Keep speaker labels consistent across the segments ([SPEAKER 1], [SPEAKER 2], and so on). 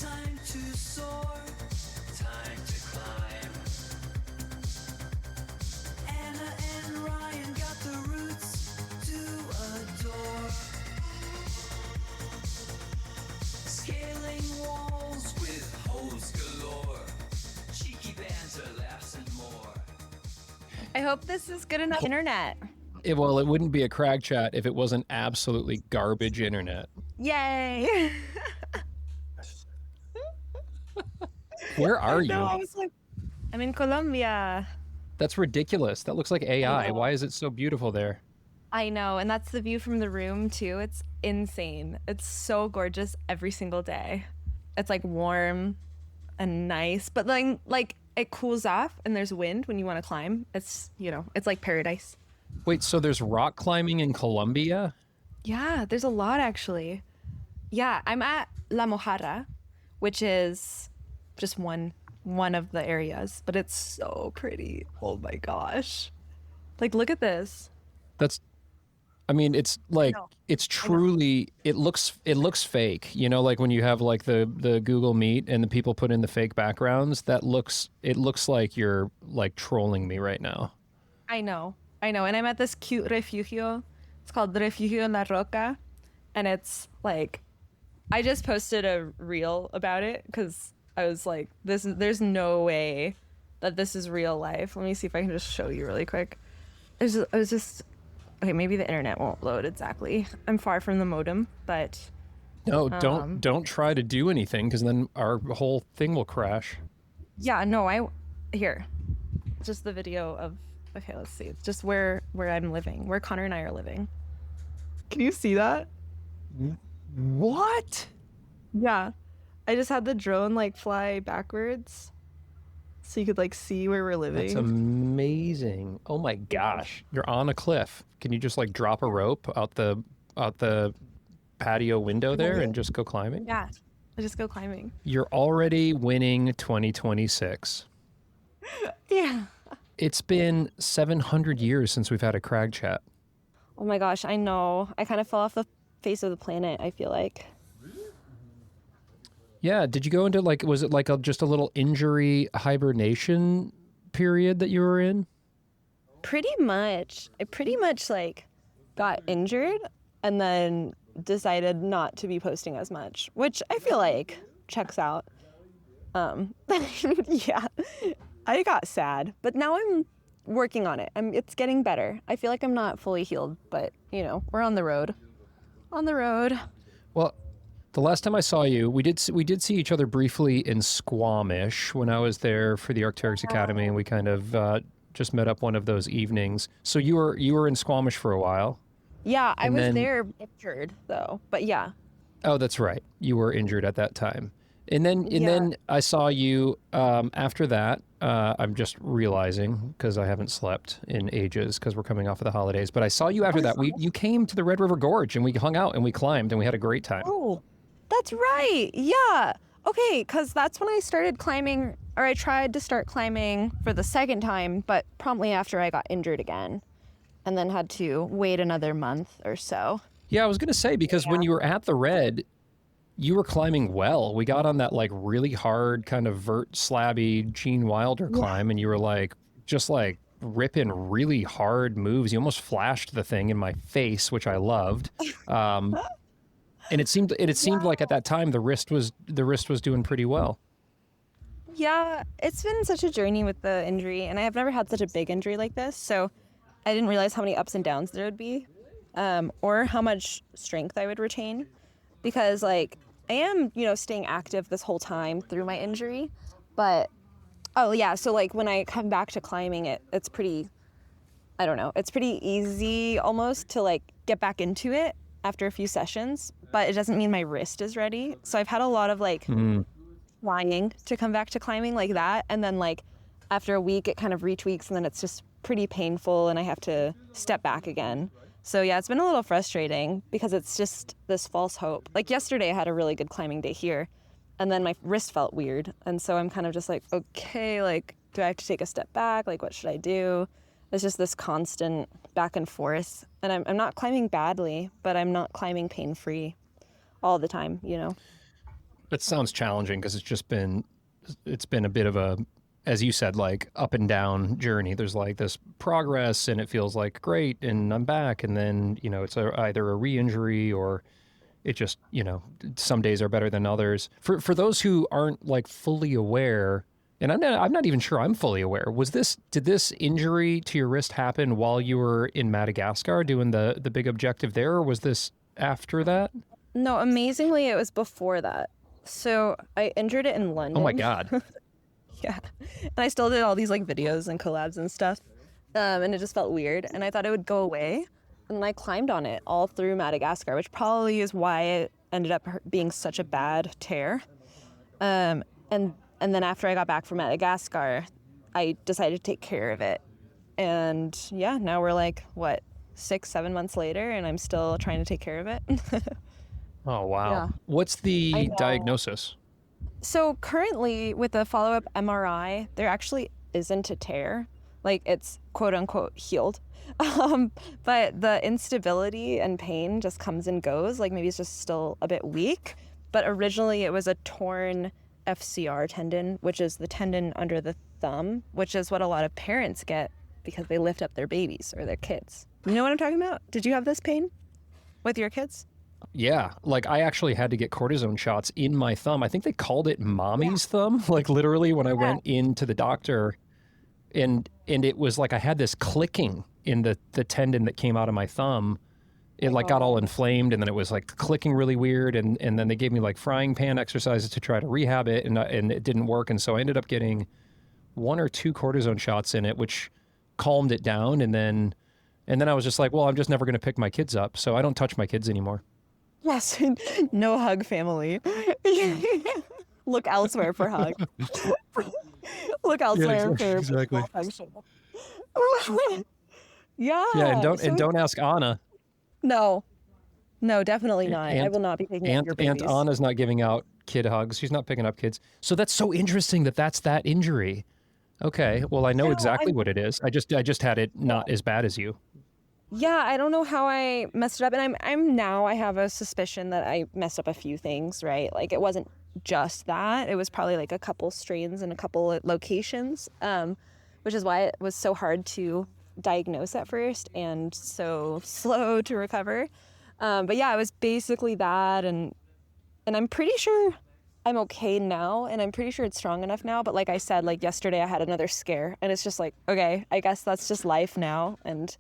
[SPEAKER 1] Time to soar, time to climb. Anna and Ryan got the roots to adore. Scaling walls with hose galore. Cheeky banter, laughs and more.
[SPEAKER 2] I hope this is good enough internet.
[SPEAKER 3] Well, it wouldn't be a Crag Chat if it wasn't absolutely garbage internet.
[SPEAKER 2] Yay!
[SPEAKER 3] Where are you?
[SPEAKER 2] No, I was like, I'm in Colombia.
[SPEAKER 3] That's ridiculous. That looks like AI. Why is it so beautiful there?
[SPEAKER 2] I know, and that's the view from the room too. It's insane. It's so gorgeous every single day. It's like warm and nice, but then like it cools off and there's wind when you want to climb. It's, it's like paradise.
[SPEAKER 3] Wait, so there's rock climbing in Colombia?
[SPEAKER 2] Yeah, there's a lot actually. Yeah, I'm at La Mojara, which is just one of the areas, but it's so pretty. Oh my gosh. Like, look at this.
[SPEAKER 3] It's like, it's truly, it looks fake, like when you have like the Google Meet and the people put in the fake backgrounds, it looks like you're like trolling me right now.
[SPEAKER 2] I know. And I'm at this cute refugio. It's called Refugio La Roca. And it's like, I just posted a reel about it because I was like, there's no way that this is real life. Let me see if I can just show you really quick. Okay, maybe the internet won't load exactly. I'm far from the modem, but...
[SPEAKER 3] No, don't try to do anything because then our whole thing will crash.
[SPEAKER 2] Yeah, no, here. Just the video of... Okay, let's see. It's just where I'm living, where Connor and I are living. Can you see that?
[SPEAKER 3] What?
[SPEAKER 2] Yeah. I just had the drone like fly backwards so you could like see where we're living.
[SPEAKER 3] That's amazing. Oh my gosh. You're on a cliff. Can you just like drop a rope out the patio window there and just go climbing?
[SPEAKER 2] Yeah. I just go climbing.
[SPEAKER 3] You're already winning 2026.
[SPEAKER 2] Yeah.
[SPEAKER 3] It's been 700 years since we've had a Crag Chat.
[SPEAKER 2] Oh my gosh, I know. I kind of fell off the face of the planet, I feel like.
[SPEAKER 3] Yeah, did you go into was it like just a little injury hibernation period that you were in?
[SPEAKER 2] Pretty much. I pretty much like got injured and then decided not to be posting as much, which I feel like checks out. Yeah, I got sad, but now I'm working on it. It's getting better. I feel like I'm not fully healed, but we're on the road.
[SPEAKER 3] Well, the last time I saw you, we did see each other briefly in Squamish when I was there for the Arc'teryx Academy, and we kind of just met up one of those evenings. So you were in Squamish for a while.
[SPEAKER 2] Yeah, I was there injured though, but yeah.
[SPEAKER 3] Oh, that's right. You were injured at that time. And then I saw you after that. I'm just realizing because I haven't slept in ages because we're coming off of the holidays. But I saw you after that. You came to the Red River Gorge and we hung out and we climbed and we had a great time.
[SPEAKER 2] Oh, that's right. Yeah. Okay, because that's when I started climbing, or I tried to start climbing for the second time, but promptly after I got injured again and then had to wait another month or so.
[SPEAKER 3] Yeah, I was going to say, because when you were at the Red, you were climbing well. We got on that like really hard kind of vert slabby Gene Wilder climb and you were like, just like ripping really hard moves. You almost flashed the thing in my face, which I loved. And it seemed like at that time the wrist was doing pretty well.
[SPEAKER 2] Yeah, it's been such a journey with the injury, and I have never had such a big injury like this, so I didn't realize how many ups and downs there would be, or how much strength I would retain, because like I am, staying active this whole time through my injury, but so like when I come back to climbing, it's pretty, I don't know, it's pretty easy almost to like get back into it after a few sessions, but it doesn't mean my wrist is ready. So I've had a lot of like flying to come back to climbing like that. And then like after a week, it kind of retweaks and then it's just pretty painful and I have to step back again. So yeah, it's been a little frustrating because it's just this false hope. Like yesterday I had a really good climbing day here and then my wrist felt weird. And so I'm kind of just like, okay, like, do I have to take a step back? Like, what should I do? It's just this constant back and forth. And I'm not climbing badly, but I'm not climbing pain-free all the time,
[SPEAKER 3] It sounds challenging because it's been a bit of a, as you said, like up and down journey. There's like this progress and it feels like great and I'm back. And then, it's either a re-injury or it just, some days are better than others. For those who aren't like fully aware, and I'm not even sure I'm fully aware, did this injury to your wrist happen while you were in Madagascar doing the big objective there, or was this after that?
[SPEAKER 2] No, amazingly, it was before that. So I injured it in London.
[SPEAKER 3] Oh my God.
[SPEAKER 2] Yeah. And I still did all these like videos and collabs and stuff. And it just felt weird. And I thought it would go away. And I climbed on it all through Madagascar, which probably is why it ended up being such a bad tear. And then after I got back from Madagascar, I decided to take care of it. And yeah, now we're like, 6-7 months later, and I'm still trying to take care of it.
[SPEAKER 3] Oh, wow.
[SPEAKER 2] Yeah.
[SPEAKER 3] What's the diagnosis?
[SPEAKER 2] So currently with the follow-up MRI, there actually isn't a tear. Like it's quote unquote healed. But the instability and pain just comes and goes. Like maybe it's just still a bit weak. But originally it was a torn FCR tendon, which is the tendon under the thumb, which is what a lot of parents get because they lift up their babies or their kids. You know what I'm talking about? Did you have this pain with your kids?
[SPEAKER 3] Yeah, like I actually had to get cortisone shots in my thumb. I think they called it mommy's thumb, like literally when I went into the doctor, and it was like I had this clicking in the tendon that came out of my thumb. It like got all inflamed, and then it was like clicking really weird, and then they gave me like frying pan exercises to try to rehab it, and it didn't work, and so I ended up getting 1 or 2 cortisone shots in it, which calmed it down, and then I was just like, well, I'm just never going to pick my kids up, so I don't touch my kids anymore.
[SPEAKER 2] Yes, no hug family. Look elsewhere for hug. Look elsewhere for
[SPEAKER 3] exactly.
[SPEAKER 2] Yeah.
[SPEAKER 3] Yeah, and don't ask Anna.
[SPEAKER 2] No, definitely not. I will not be picking up your babies.
[SPEAKER 3] Aunt Anna's not giving out kid hugs. She's not picking up kids. So that's so interesting that's that injury. Okay, well I know exactly what it is. I just had it not as bad as you.
[SPEAKER 2] Yeah, I don't know how I messed it up, and I have a suspicion that I messed up a few things, right? Like it wasn't just that; it was probably like a couple strains in a couple locations, which is why it was so hard to diagnose at first and so slow to recover. But yeah, it was basically that, and I'm pretty sure I'm okay now, and I'm pretty sure it's strong enough now. But like I said, like yesterday I had another scare, and it's just like, okay, I guess that's just life now, and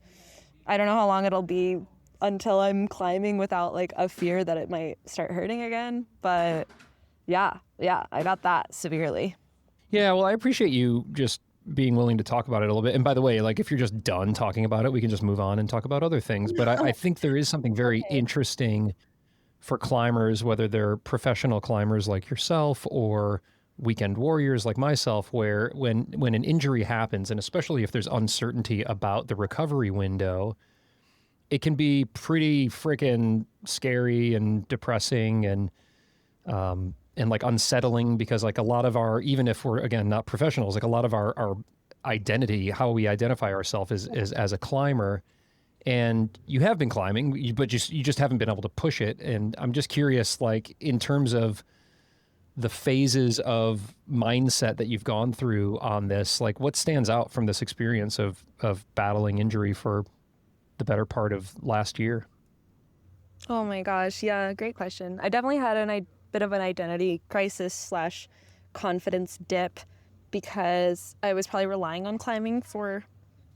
[SPEAKER 2] I don't know how long it'll be until I'm climbing without like a fear that it might start hurting again. But yeah, I got that severely.
[SPEAKER 3] Yeah, well, I appreciate you just being willing to talk about it a little bit. And by the way, like if you're just done talking about it, we can just move on and talk about other things. But I think there is something very interesting for climbers, whether they're professional climbers like yourself or weekend warriors like myself, where when an injury happens, and especially if there's uncertainty about the recovery window, it can be pretty freaking scary and depressing and like unsettling, because like a lot of our, even if we're again not professionals, like a lot of our identity, how we identify ourselves is as a climber. And you have been climbing, but you just haven't been able to push it. And I'm just curious, like in terms of the phases of mindset that you've gone through on this, like what stands out from this experience of battling injury for the better part of last year?
[SPEAKER 2] Oh my gosh, yeah, great question. I definitely had a bit of an identity crisis / confidence dip, because I was probably relying on climbing for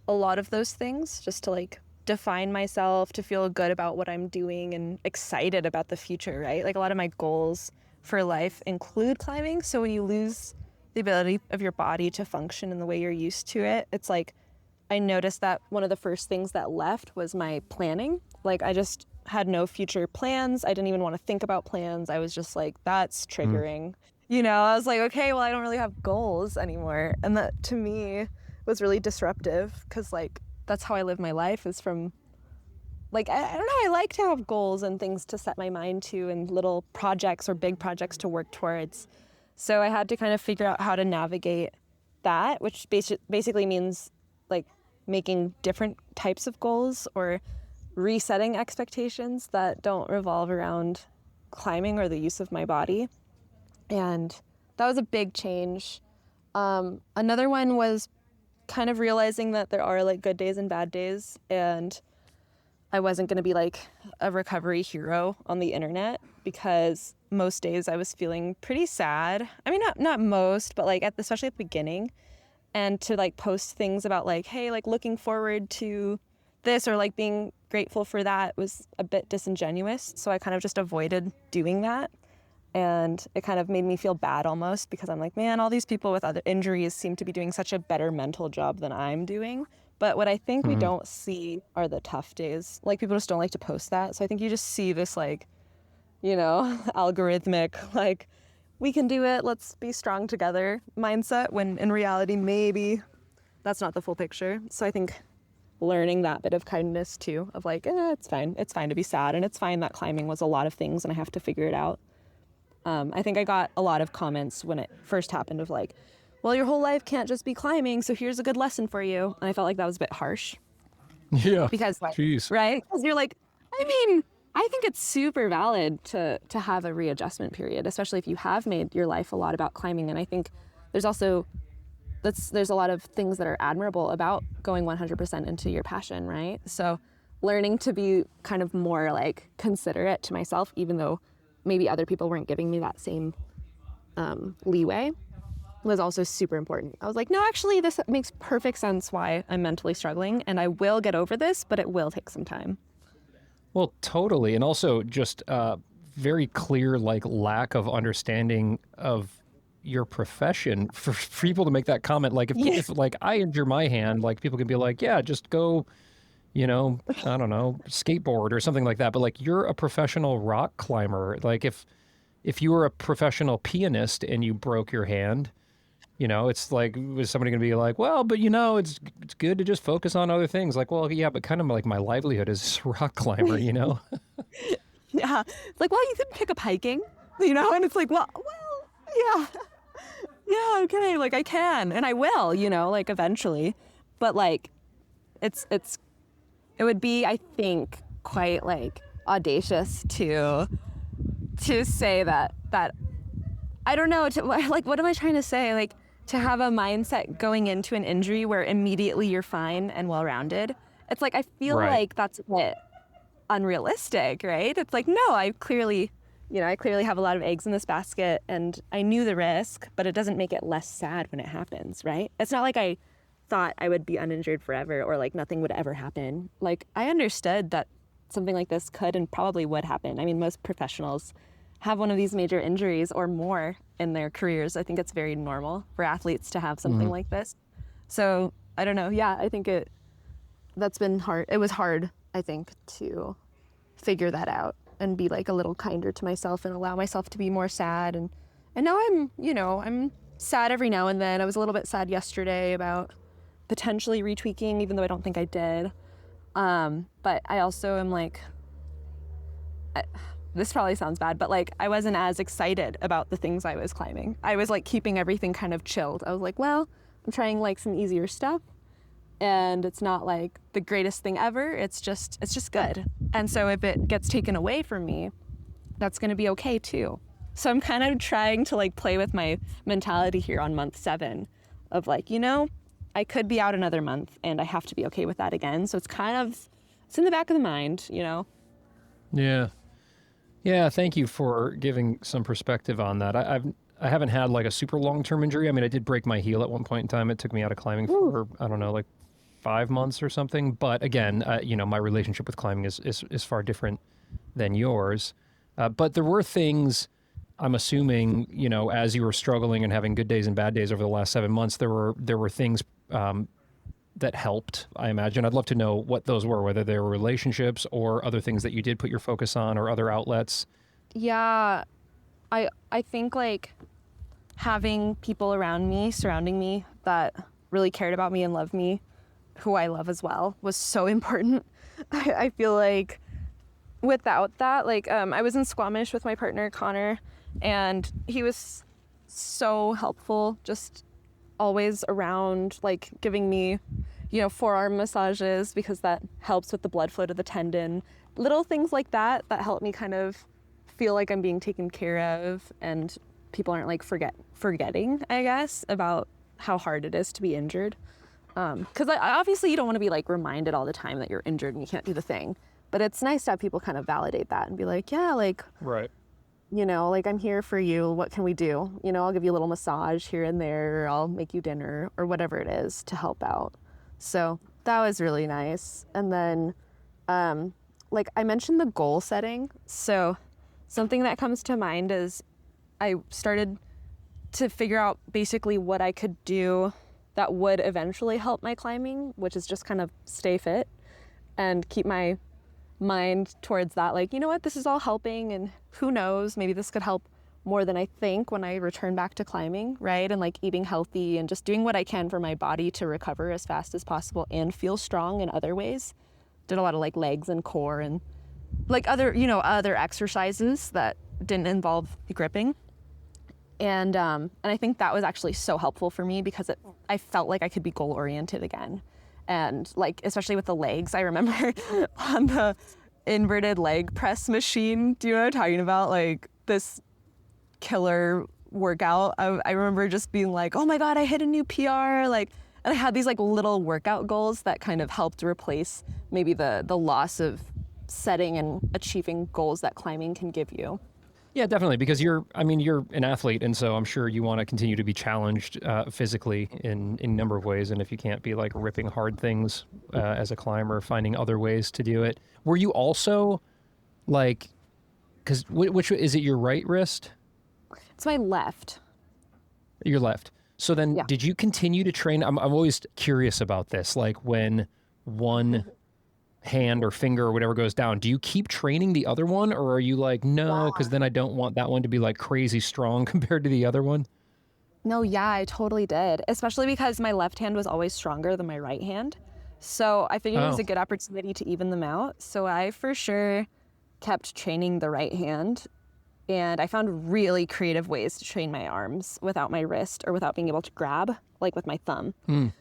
[SPEAKER 2] a lot of those things, just to like define myself, to feel good about what I'm doing and excited about the future, right? Like a lot of my goals for life include climbing. So when you lose the ability of your body to function in the way you're used to it, it's like I noticed that one of the first things that left was my planning. Like I just had no future plans. I didn't even want to think about plans. I was just like, that's triggering. You know, I was like, okay, well, I don't really have goals anymore. And that to me was really disruptive, because like that's how I live my life, is from like, I don't know, I like to have goals and things to set my mind to, and little projects or big projects to work towards. So I had to kind of figure out how to navigate that, which basically means like making different types of goals or resetting expectations that don't revolve around climbing or the use of my body. And that was a big change. Another one was kind of realizing that there are like good days and bad days, and I wasn't going to be like a recovery hero on the internet, because most days I was feeling pretty sad. I mean, not most, but like especially at the beginning. And to like post things about like, hey, like looking forward to this or like being grateful for that was a bit disingenuous. So I kind of just avoided doing that. And it kind of made me feel bad almost, because I'm like, man, all these people with other injuries seem to be doing such a better mental job than I'm doing. But what I think we don't see are the tough days. Like, people just don't like to post that. So I think you just see this like, algorithmic, like, we can do it, let's be strong together mindset, when in reality, maybe that's not the full picture. So I think learning that bit of kindness too, of like, it's fine. It's fine to be sad, and it's fine that climbing was a lot of things and I have to figure it out. I think I got a lot of comments when it first happened of like, well, your whole life can't just be climbing, so here's a good lesson for you. And I felt like that was a bit harsh.
[SPEAKER 3] Yeah.
[SPEAKER 2] Because,
[SPEAKER 3] Jeez.
[SPEAKER 2] right? Because you're like, I mean, I think it's super valid to have a readjustment period, especially if you have made your life a lot about climbing. And I think there's also, there's a lot of things that are admirable about going 100% into your passion, right? So learning to be kind of more like considerate to myself, even though maybe other people weren't giving me that same leeway, was also super important. I was like, no, actually, this makes perfect sense why I'm mentally struggling, and I will get over this, but it will take some time.
[SPEAKER 3] Well, totally. And also just very clear, like, lack of understanding of your profession for people to make that comment. Like, if like I injure my hand, like, people can be like, yeah, just go, I don't know, skateboard or something like that. But like, you're a professional rock climber. Like, if you were a professional pianist and you broke your hand, it's like, was somebody going to be like, well, but it's good to just focus on other things? Like, well, yeah, but kind of like my livelihood is a rock climber,
[SPEAKER 2] Yeah. It's like, well, you could pick up hiking, and it's like, well, yeah. Yeah, okay, like I can, and I will, like eventually. But like, it would be, I think, quite like audacious to say that I don't know, like, what am I trying to say? Like, to have a mindset going into an injury where immediately you're fine and well-rounded. It's like, I feel like that's a bit unrealistic, right? It's like, no, I clearly have a lot of eggs in this basket, and I knew the risk, but it doesn't make it less sad when it happens, right? It's not like I thought I would be uninjured forever, or like nothing would ever happen. Like, I understood that something like this could and probably would happen. I mean, most professionals have one of these major injuries or more in their careers. I think it's very normal for athletes to have something like this. So I don't know. Yeah, I think that's been hard. It was hard, I think, to figure that out and be like a little kinder to myself and allow myself to be more sad. And now I'm sad every now and then. I was a little bit sad yesterday about potentially retweaking, even though I don't think I did. But I also am like, this probably sounds bad, but like, I wasn't as excited about the things I was climbing. I was like keeping everything kind of chilled. I was like, well, I'm trying like some easier stuff, and it's not like the greatest thing ever. It's just good. And so if it gets taken away from me, that's going to be okay too. So I'm kind of trying to like play with my mentality here on month 7 of like, I could be out another month and I have to be okay with that again. So it's in the back of the mind,
[SPEAKER 3] Yeah. Yeah, thank you for giving some perspective on that. I haven't had like a super long-term injury. I mean, I did break my heel at one point in time. It took me out of climbing for, I don't know, like 5 months or something. But again, my relationship with climbing is far different than yours. But there were things, I'm assuming, as you were struggling and having good days and bad days over the last 7 months, there were things that helped, I imagine. I'd love to know what those were, whether they were relationships or other things that you did put your focus on, or other outlets.
[SPEAKER 2] Yeah, I think like having people around me, surrounding me, that really cared about me and loved me, who I love as well, was so important. I feel like without that, like, I was in Squamish with my partner, Connor, and he was so helpful, just always around, like giving me, forearm massages, because that helps with the blood flow to the tendon. Little things like that help me kind of feel like I'm being taken care of, and people aren't like forgetting, I guess, about how hard it is to be injured. Because obviously you don't want to be like reminded all the time that you're injured and you can't do the thing. But it's nice to have people kind of validate that and be like, yeah, like,
[SPEAKER 3] Right.
[SPEAKER 2] you know, like I'm here for you. What can we do? You know, I'll give you a little massage here and there. Or I'll make you dinner or whatever it is to help out. So that was really nice. And then, like I mentioned the goal setting. So something that comes to mind is I started to figure out basically what I could do that would eventually help my climbing, which is just kind of stay fit and keep my mind towards that. Like, you know what, this is all helping and who knows, maybe this could help more than I think when I return back to climbing, right? And like eating healthy and just doing what I can for my body to recover as fast as possible and feel strong in other ways. Did a lot of like legs and core and like other, you know, other exercises that didn't involve gripping. And I think that was actually so helpful for me because I felt like I could be goal oriented again. And like, especially with the legs, I remember on the inverted leg press machine, do you know what I'm talking about? Like this killer workout. I remember just being like, oh my God, I hit a new PR. Like, and I had these like little workout goals that kind of helped replace maybe the loss of setting and achieving goals that climbing can give you.
[SPEAKER 3] Yeah, definitely, because you're an athlete, and so I'm sure you want to continue to be challenged physically in a number of ways, and if you can't be like ripping hard things as a climber, finding other ways to do it. Were you also like, because which is it, your right wrist?
[SPEAKER 2] It's my left.
[SPEAKER 3] Your left. So then
[SPEAKER 2] Yeah.
[SPEAKER 3] did you continue to train? I'm always curious about this, like when one hand or finger or whatever goes down, do you keep training the other one, or are you like, no, because then I don't want that one to be like crazy strong compared to the other one?
[SPEAKER 2] No, yeah, I totally did, especially because my left hand was always stronger than my right hand. So I figured it was
[SPEAKER 3] Oh.
[SPEAKER 2] a good opportunity to even them out. So I for sure kept training the right hand. And I found really creative ways to train my arms without my wrist or without being able to grab, like with my thumb.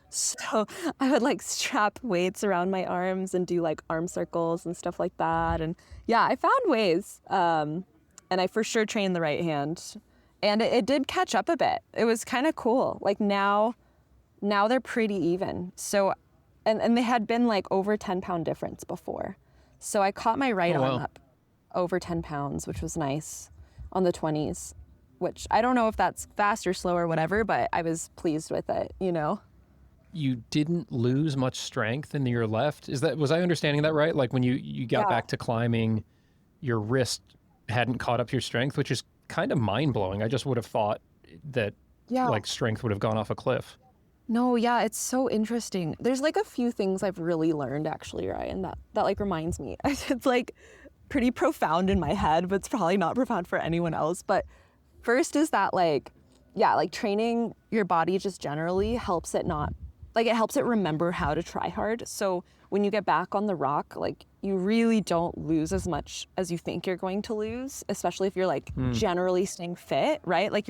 [SPEAKER 2] So I would like strap weights around my arms and do like arm circles and stuff like that. And yeah, I found ways. And I for sure trained the right hand. And it did catch up a bit. It was kind of cool. Like now they're pretty even. So, and they had been like over 10-pound difference before. So I caught my right
[SPEAKER 3] Oh,
[SPEAKER 2] arm
[SPEAKER 3] wow.
[SPEAKER 2] up over 10 pounds, which was nice on the 20s, which I don't know if that's fast or slow or whatever, but I was pleased with it, you know?
[SPEAKER 3] You didn't lose much strength in your left. Was I understanding that right? Like when you got
[SPEAKER 2] Yeah.
[SPEAKER 3] back to climbing, your wrist hadn't caught up to your strength, which is kind of mind blowing. I just would have thought that
[SPEAKER 2] Yeah.
[SPEAKER 3] like strength would have gone off a cliff.
[SPEAKER 2] No, yeah, it's so interesting. There's like a few things I've really learned actually, Ryan, that like reminds me. It's like pretty profound in my head, but it's probably not profound for anyone else. But first is that like, yeah, like training your body just generally helps it not, like it helps it remember how to try hard. So when you get back on the rock, like you really don't lose as much as you think you're going to lose, especially if you're like generally staying fit, right? Like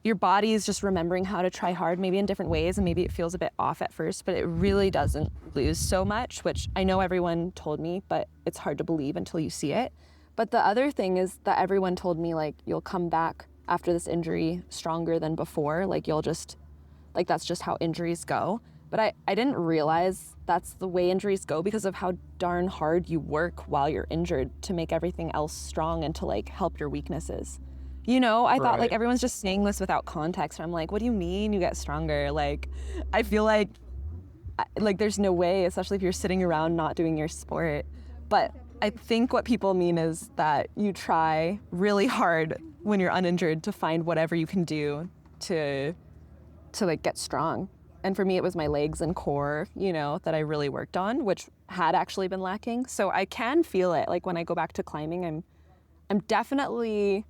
[SPEAKER 2] your body is just remembering how to try hard, maybe in different ways, and maybe it feels a bit off at first, but it really doesn't lose so much, which I know everyone told me, but it's hard to believe until you see it. But the other thing is that everyone told me, like, you'll come back after this injury stronger than before. Like, you'll just, like, that's just how injuries go. But I didn't realize that's the way injuries go because of how darn hard you work while you're injured to make everything else strong and to, like, help your weaknesses. You know, I thought like
[SPEAKER 3] Right.
[SPEAKER 2] everyone's just saying this without context. And I'm like, what do you mean you get stronger? Like, I feel like there's no way, especially if you're sitting around not doing your sport. But I think what people mean is that you try really hard when you're uninjured to find whatever you can do to like get strong. And for me, it was my legs and core, you know, that I really worked on, which had actually been lacking. So I can feel it. Like when I go back to climbing, I'm definitely,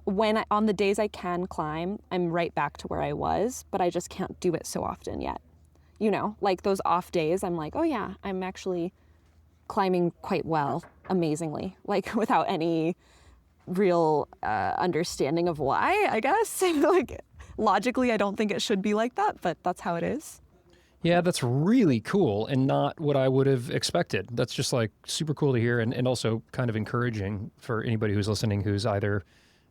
[SPEAKER 2] on the days I can climb, I'm right back to where I was, but I just can't do it so often yet. You know, like those off days, I'm like, oh yeah, I'm actually climbing quite well, amazingly, like without any real understanding of why, I guess. Like logically, I don't think it should be like that, but that's how it is.
[SPEAKER 3] Yeah, that's really cool and not what I would have expected. That's just like super cool to hear and also kind of encouraging for anybody who's listening who's either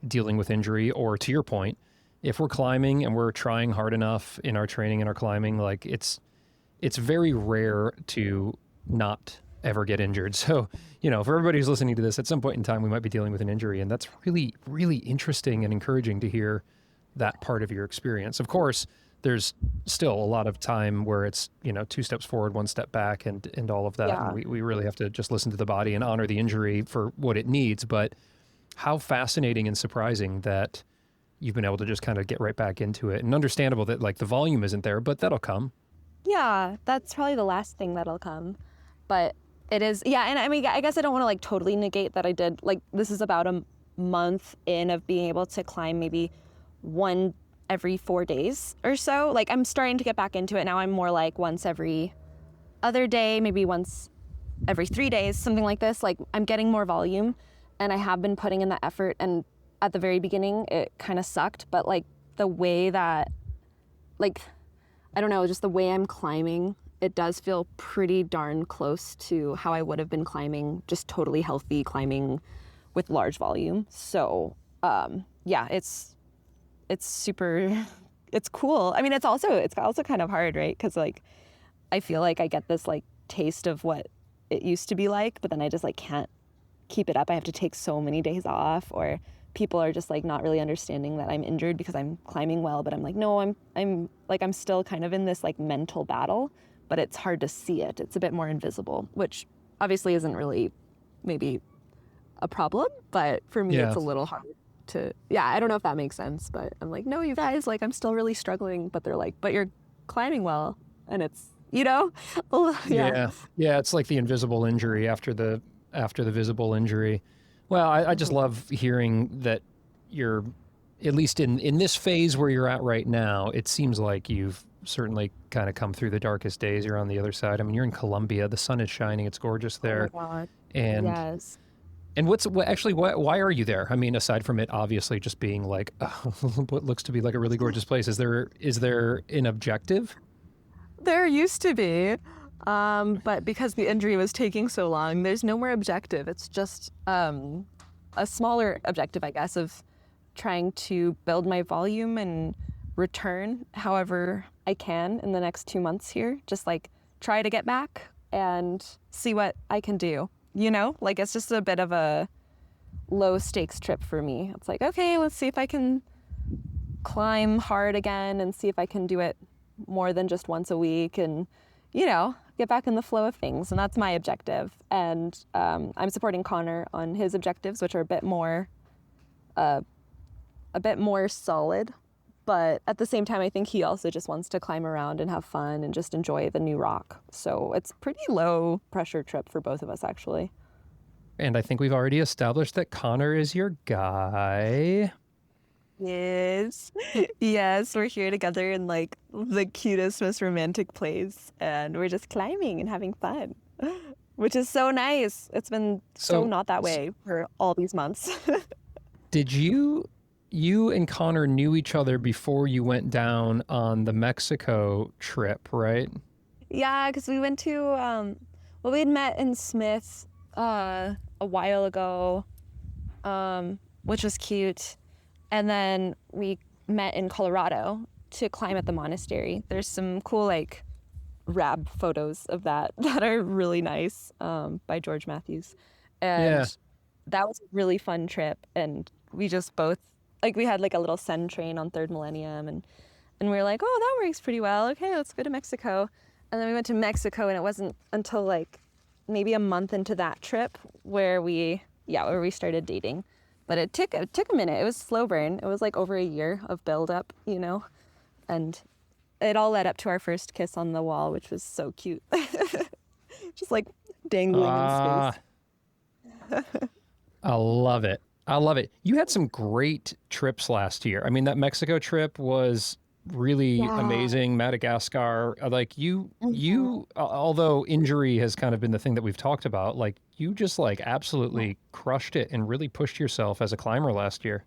[SPEAKER 3] dealing with injury, or to your point, if we're climbing and we're trying hard enough in our training and our climbing, like it's very rare to not ever get injured. So, for everybody who's listening to this, at some point in time, we might be dealing with an injury. And that's really, really interesting and encouraging to hear that part of your experience. Of course, there's still a lot of time where it's, 2 steps forward, 1 step back, and all of that.
[SPEAKER 2] Yeah.
[SPEAKER 3] And we really have to just listen to the body and honor the injury for what it needs. But how fascinating and surprising that you've been able to just kind of get right back into it, and understandable that like the volume isn't there, but that'll come.
[SPEAKER 2] Yeah, that's probably the last thing that'll come. But it is, yeah, and I mean, I guess I don't want to like totally negate that I did, like, this is about a month in of being able to climb maybe one every 4 days or so. Like, I'm starting to get back into it now. I'm more like once every other day, maybe once every 3 days, something like this. Like, I'm getting more volume, and I have been putting in the effort. And at the very beginning, it kind of sucked, but like the way that, like, I don't know, just the way I'm climbing, it does feel pretty darn close to how I would have been climbing, just totally healthy climbing with large volume. So yeah, it's super, it's cool. I mean, it's also kind of hard, right? Because like, I feel like I get this like taste of what it used to be like, but then I just like can't keep it up. I have to take so many days off, or people are just like not really understanding that I'm injured because I'm climbing well, but I'm like, no, I'm still kind of in this like mental battle, but it's hard to see it. It's a bit more invisible, which obviously isn't really maybe a problem, but for me, It's a little hard to, I don't know if that makes sense, but I'm like, no, you guys, like, I'm still really struggling, but they're like, but you're climbing well. And it's, yeah.
[SPEAKER 3] Yeah. It's like the invisible injury after the visible injury. Well, I just love hearing that you're, at least in this phase where you're at right now, it seems like you've certainly kind of come through the darkest days. You're on the other side. I mean, you're in Colombia. The sun is shining. It's gorgeous there.
[SPEAKER 2] Oh my God.
[SPEAKER 3] And
[SPEAKER 2] yes.
[SPEAKER 3] And why are you there? I mean, aside from it obviously just being like what looks to be like a really gorgeous place, is there an objective?
[SPEAKER 2] There used to be, but because the injury was taking so long, there's no more objective. It's just a smaller objective, I guess, of trying to build my volume and return however I can in the next 2 months here. Just like try to get back and see what I can do. Like, it's just a bit of a low stakes trip for me. It's like, okay, let's see if I can climb hard again and see if I can do it more than just once a week and, get back in the flow of things. And that's my objective. And I'm supporting Connor on his objectives, which are a bit more solid. But at the same time, I think he also just wants to climb around and have fun and just enjoy the new rock. So it's pretty low pressure trip for both of us, actually.
[SPEAKER 3] And I think we've already established that Connor is your guy.
[SPEAKER 2] Yes. Yes, we're here together in like the cutest, most romantic place. And we're just climbing and having fun, which is so nice. It's been so not that way for all these months.
[SPEAKER 3] Did you and Connor knew each other before you went down on the Mexico trip, right?
[SPEAKER 2] Yeah, because we went to, we had met in Smith a while ago, which was cute. And then we met in Colorado to climb at the monastery. There's some cool, like, rab photos of that are really nice, by George Matthews. And that was a really fun trip. And we just both, like, we had like a little Sen train on Third Millennium, and we were like, oh, that works pretty well. Okay, let's go to Mexico. And then we went to Mexico, and it wasn't until like maybe a month into that trip where we started dating. But it took a minute. It was slow burn. It was like over a year of build up, and it all led up to our first kiss on the wall, which was so cute. Just like dangling in space.
[SPEAKER 3] I love it. You had some great trips last year. I mean, that Mexico trip was really amazing. Madagascar, like you, although injury has kind of been the thing that we've talked about, like you just like absolutely crushed it and really pushed yourself as a climber last year.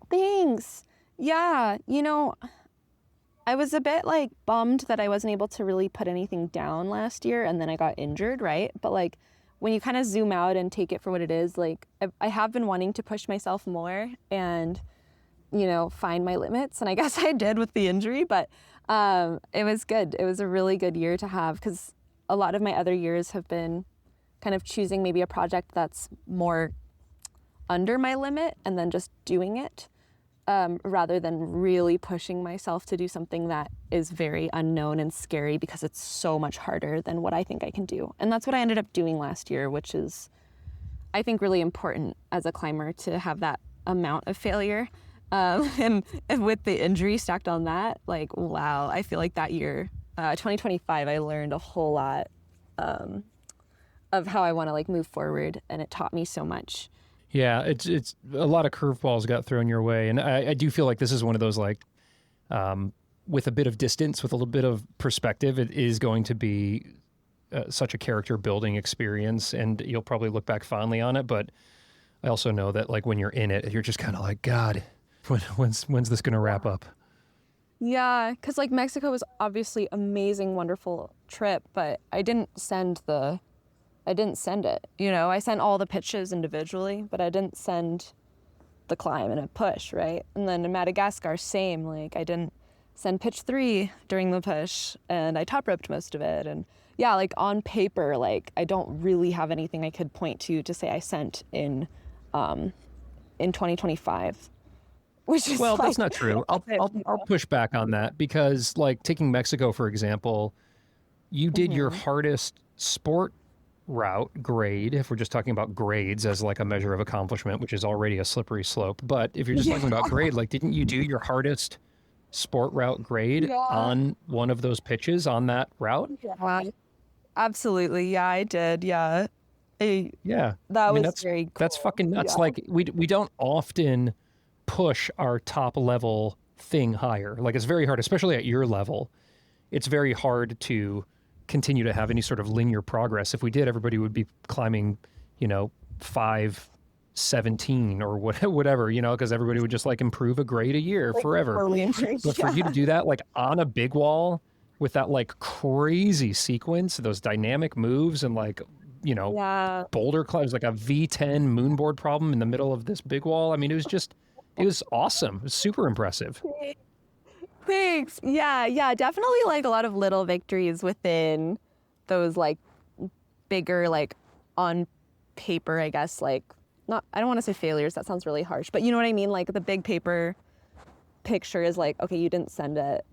[SPEAKER 2] Thanks. Yeah. I was a bit like bummed that I wasn't able to really put anything down last year, and then I got injured, right? But like when you kind of zoom out and take it for what it is, like I have been wanting to push myself more and, you know, find my limits. And I guess I did with the injury, but it was good. It was a really good year to have, because a lot of my other years have been kind of choosing maybe a project that's more under my limit and then just doing it, rather than really pushing myself to do something that is very unknown and scary, because it's so much harder than what I think I can do. And that's what I ended up doing last year, which is, I think, really important as a climber to have that amount of failure. And with the injury stacked on that, like, wow, I feel like that year, 2025, I learned a whole lot of how I want to like move forward, and it taught me so much.
[SPEAKER 3] Yeah, it's a lot of curveballs got thrown your way, and I do feel like this is one of those, like, with a bit of distance, with a little bit of perspective, it is going to be such a character building experience, and you'll probably look back fondly on it. But I also know that, like, when you're in it, you're just kind of like, God, when's this going to wrap up?
[SPEAKER 2] Yeah, because like Mexico was obviously amazing, wonderful trip, but I didn't send it. You know, I sent all the pitches individually, but I didn't send the climb and a push, right? And then in Madagascar, same. Like, I didn't send pitch 3 during the push, and I top roped most of it. And yeah, like on paper, like I don't really have anything I could point to say I sent in 2025. Which is
[SPEAKER 3] Well,
[SPEAKER 2] like,
[SPEAKER 3] that's not true. I'll push back on that, because, like, taking Mexico, for example, you did your hardest sport route grade, if we're just talking about grades as like a measure of accomplishment, which is already a slippery slope. But if you're just talking about grade, like, didn't you do your hardest sport route grade on one of those pitches on that route?
[SPEAKER 2] Yeah, absolutely. Yeah, I did. Yeah.
[SPEAKER 3] Yeah.
[SPEAKER 2] That was
[SPEAKER 3] that's
[SPEAKER 2] very cool.
[SPEAKER 3] That's fucking nuts.
[SPEAKER 2] Yeah.
[SPEAKER 3] Like, we don't often push our top level thing higher. Like, it's very hard, especially at your level. It's very hard to continue to have any sort of linear progress. If we did, everybody would be climbing, you know, 517 or whatever, you know, because everybody would just like improve a grade a year forever. But for you to do that, like, on a big wall with that like crazy sequence, those dynamic moves, and like, you know, boulder climbs, like a V10 moonboard problem in the middle of this big wall. I mean, it was awesome. It was super impressive.
[SPEAKER 2] Thanks. Yeah, definitely like a lot of little victories within those like bigger, like on paper, I guess, like, not, I don't want to say failures, that sounds really harsh, but you know what I mean? Like the big paper picture is like, okay, you didn't send it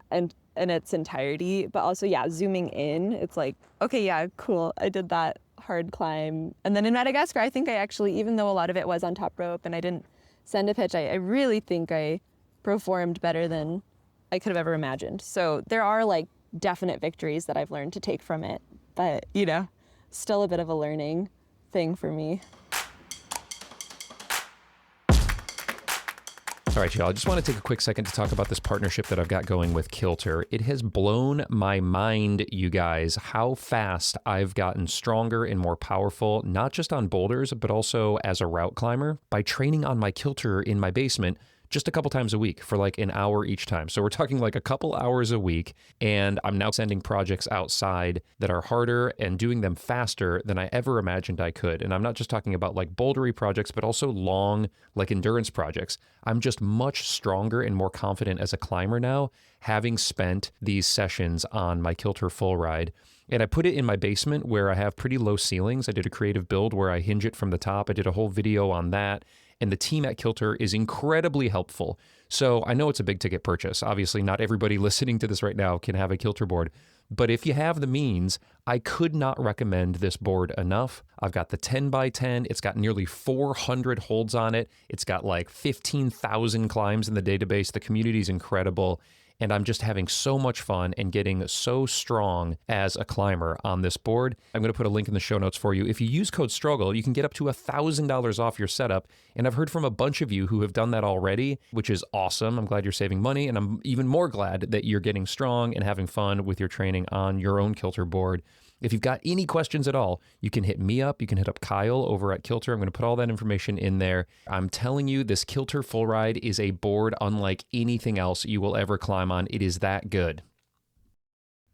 [SPEAKER 2] and in its entirety, but also, yeah, zooming in, it's like, okay, yeah, cool, I did that hard climb. And then in Madagascar, I think I actually, even though a lot of it was on top rope and I didn't send a pitch, I really think I performed better than I could have ever imagined. So there are like definite victories that I've learned to take from it, but, you know, still a bit of a learning thing for me.
[SPEAKER 3] All right, y'all, I just want to take a quick second to talk about this partnership that I've got going with Kilter. It has blown my mind, you guys, how fast I've gotten stronger and more powerful, not just on boulders, but also as a route climber, by training on my Kilter in my basement just a couple times a week for like an hour each time. So we're talking like a couple hours a week, and I'm now sending projects outside that are harder and doing them faster than I ever imagined I could. And I'm not just talking about like bouldery projects, but also long, like endurance projects. I'm just much stronger and more confident as a climber now, having spent these sessions on my Kilter full ride. And I put it in my basement where I have pretty low ceilings. I did a creative build where I hinge it from the top. I did a whole video on that. And the team at Kilter is incredibly helpful. So I know it's a big ticket purchase. Obviously, not everybody listening to this right now can have a Kilter board. But if you have the means, I could not recommend this board enough. I've got the 10x10. It's got nearly 400 holds on it. It's got like 15,000 climbs in the database. The community is incredible. And I'm just having so much fun and getting so strong as a climber on this board. I'm going to put a link in the show notes for you. If you use code STRUGGLE, you can get up to $1,000 off your setup. And I've heard from a bunch of you who have done that already, which is awesome. I'm glad you're saving money. And I'm even more glad that you're getting strong and having fun with your training on your own Kilter board. If you've got any questions at all, you can hit me up. You can hit up Kyle over at Kilter. I'm going to put all that information in there. I'm telling you, this Kilter full ride is a board unlike anything else you will ever climb on. It is that good.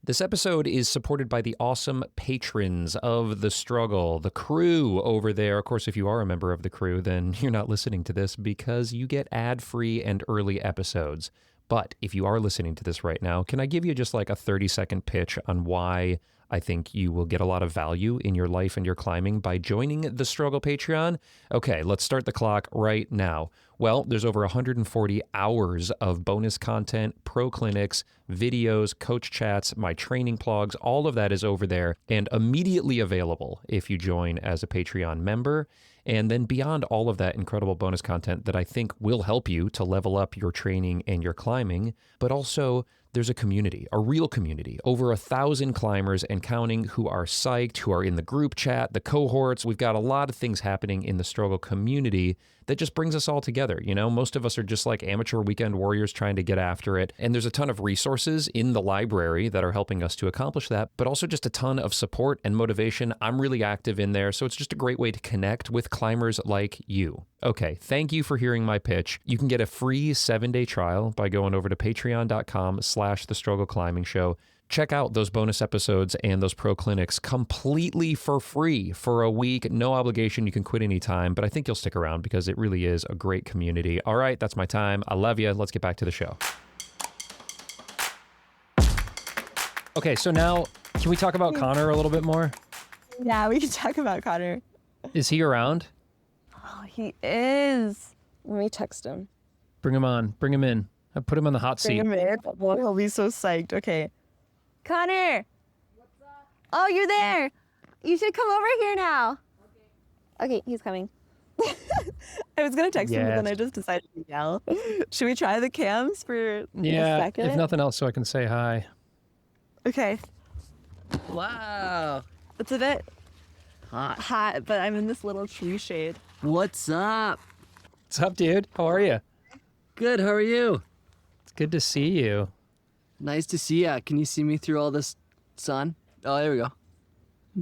[SPEAKER 3] This episode is supported by the awesome patrons of The Struggle, the crew over there. Of course, if you are a member of the crew, then you're not listening to this because you get ad-free and early episodes. But if you are listening to this right now, can I give you just like a 30-second pitch on why I think you will get a lot of value in your life and your climbing by joining the Struggle Patreon? Okay, let's start the clock right now. Well, there's over 140 hours of bonus content, pro clinics, videos, coach chats, my training blogs, all of that is over there and immediately available if you join as a Patreon member. And then beyond all of that incredible bonus content that I think will help you to level up your training and your climbing, but also there's a community, a real community, over 1,000 climbers and counting who are psyched, who are in the group chat, the cohorts. We've got a lot of things happening in the Struggle community that just brings us all together. You know, most of us are just like amateur weekend warriors trying to get after it. And there's a ton of resources in the library that are helping us to accomplish that, but also just a ton of support and motivation. I'm really active in there, so it's just a great way to connect with climbers like you. Okay, thank you for hearing my pitch. You can get a free 7-day trial by going over to patreon.com/The Struggle Climbing Show. Check out those bonus episodes and those pro clinics completely for free for a week. No obligation. You can quit anytime, but I think you'll stick around because it really is a great community. All right, that's my time. I love you. Let's get back to the show. Okay, so now can we talk about Connor a little bit more?
[SPEAKER 2] Yeah, we can talk about Connor.
[SPEAKER 3] Is he around?
[SPEAKER 2] Oh, he is. Let me text him.
[SPEAKER 3] Bring him on. Bring him in. I put him on the hot seat.
[SPEAKER 2] Bring him in. Well, he'll be so psyched. Okay. Connor. What's up? Oh, you're there. You should come over here now. Okay, he's coming. I was going to text him, but then I just decided to yell. Should we try the cams for a second?
[SPEAKER 3] If nothing else, so I can say hi.
[SPEAKER 2] Okay.
[SPEAKER 4] Wow.
[SPEAKER 2] It's a bit
[SPEAKER 4] Hot.
[SPEAKER 2] hot, but I'm in this little tree shade.
[SPEAKER 4] What's up?
[SPEAKER 3] What's up, dude? How are you?
[SPEAKER 4] Good, how are you?
[SPEAKER 3] It's good to see you.
[SPEAKER 4] Nice to see ya. Can you see me through all this sun? Oh, there we go.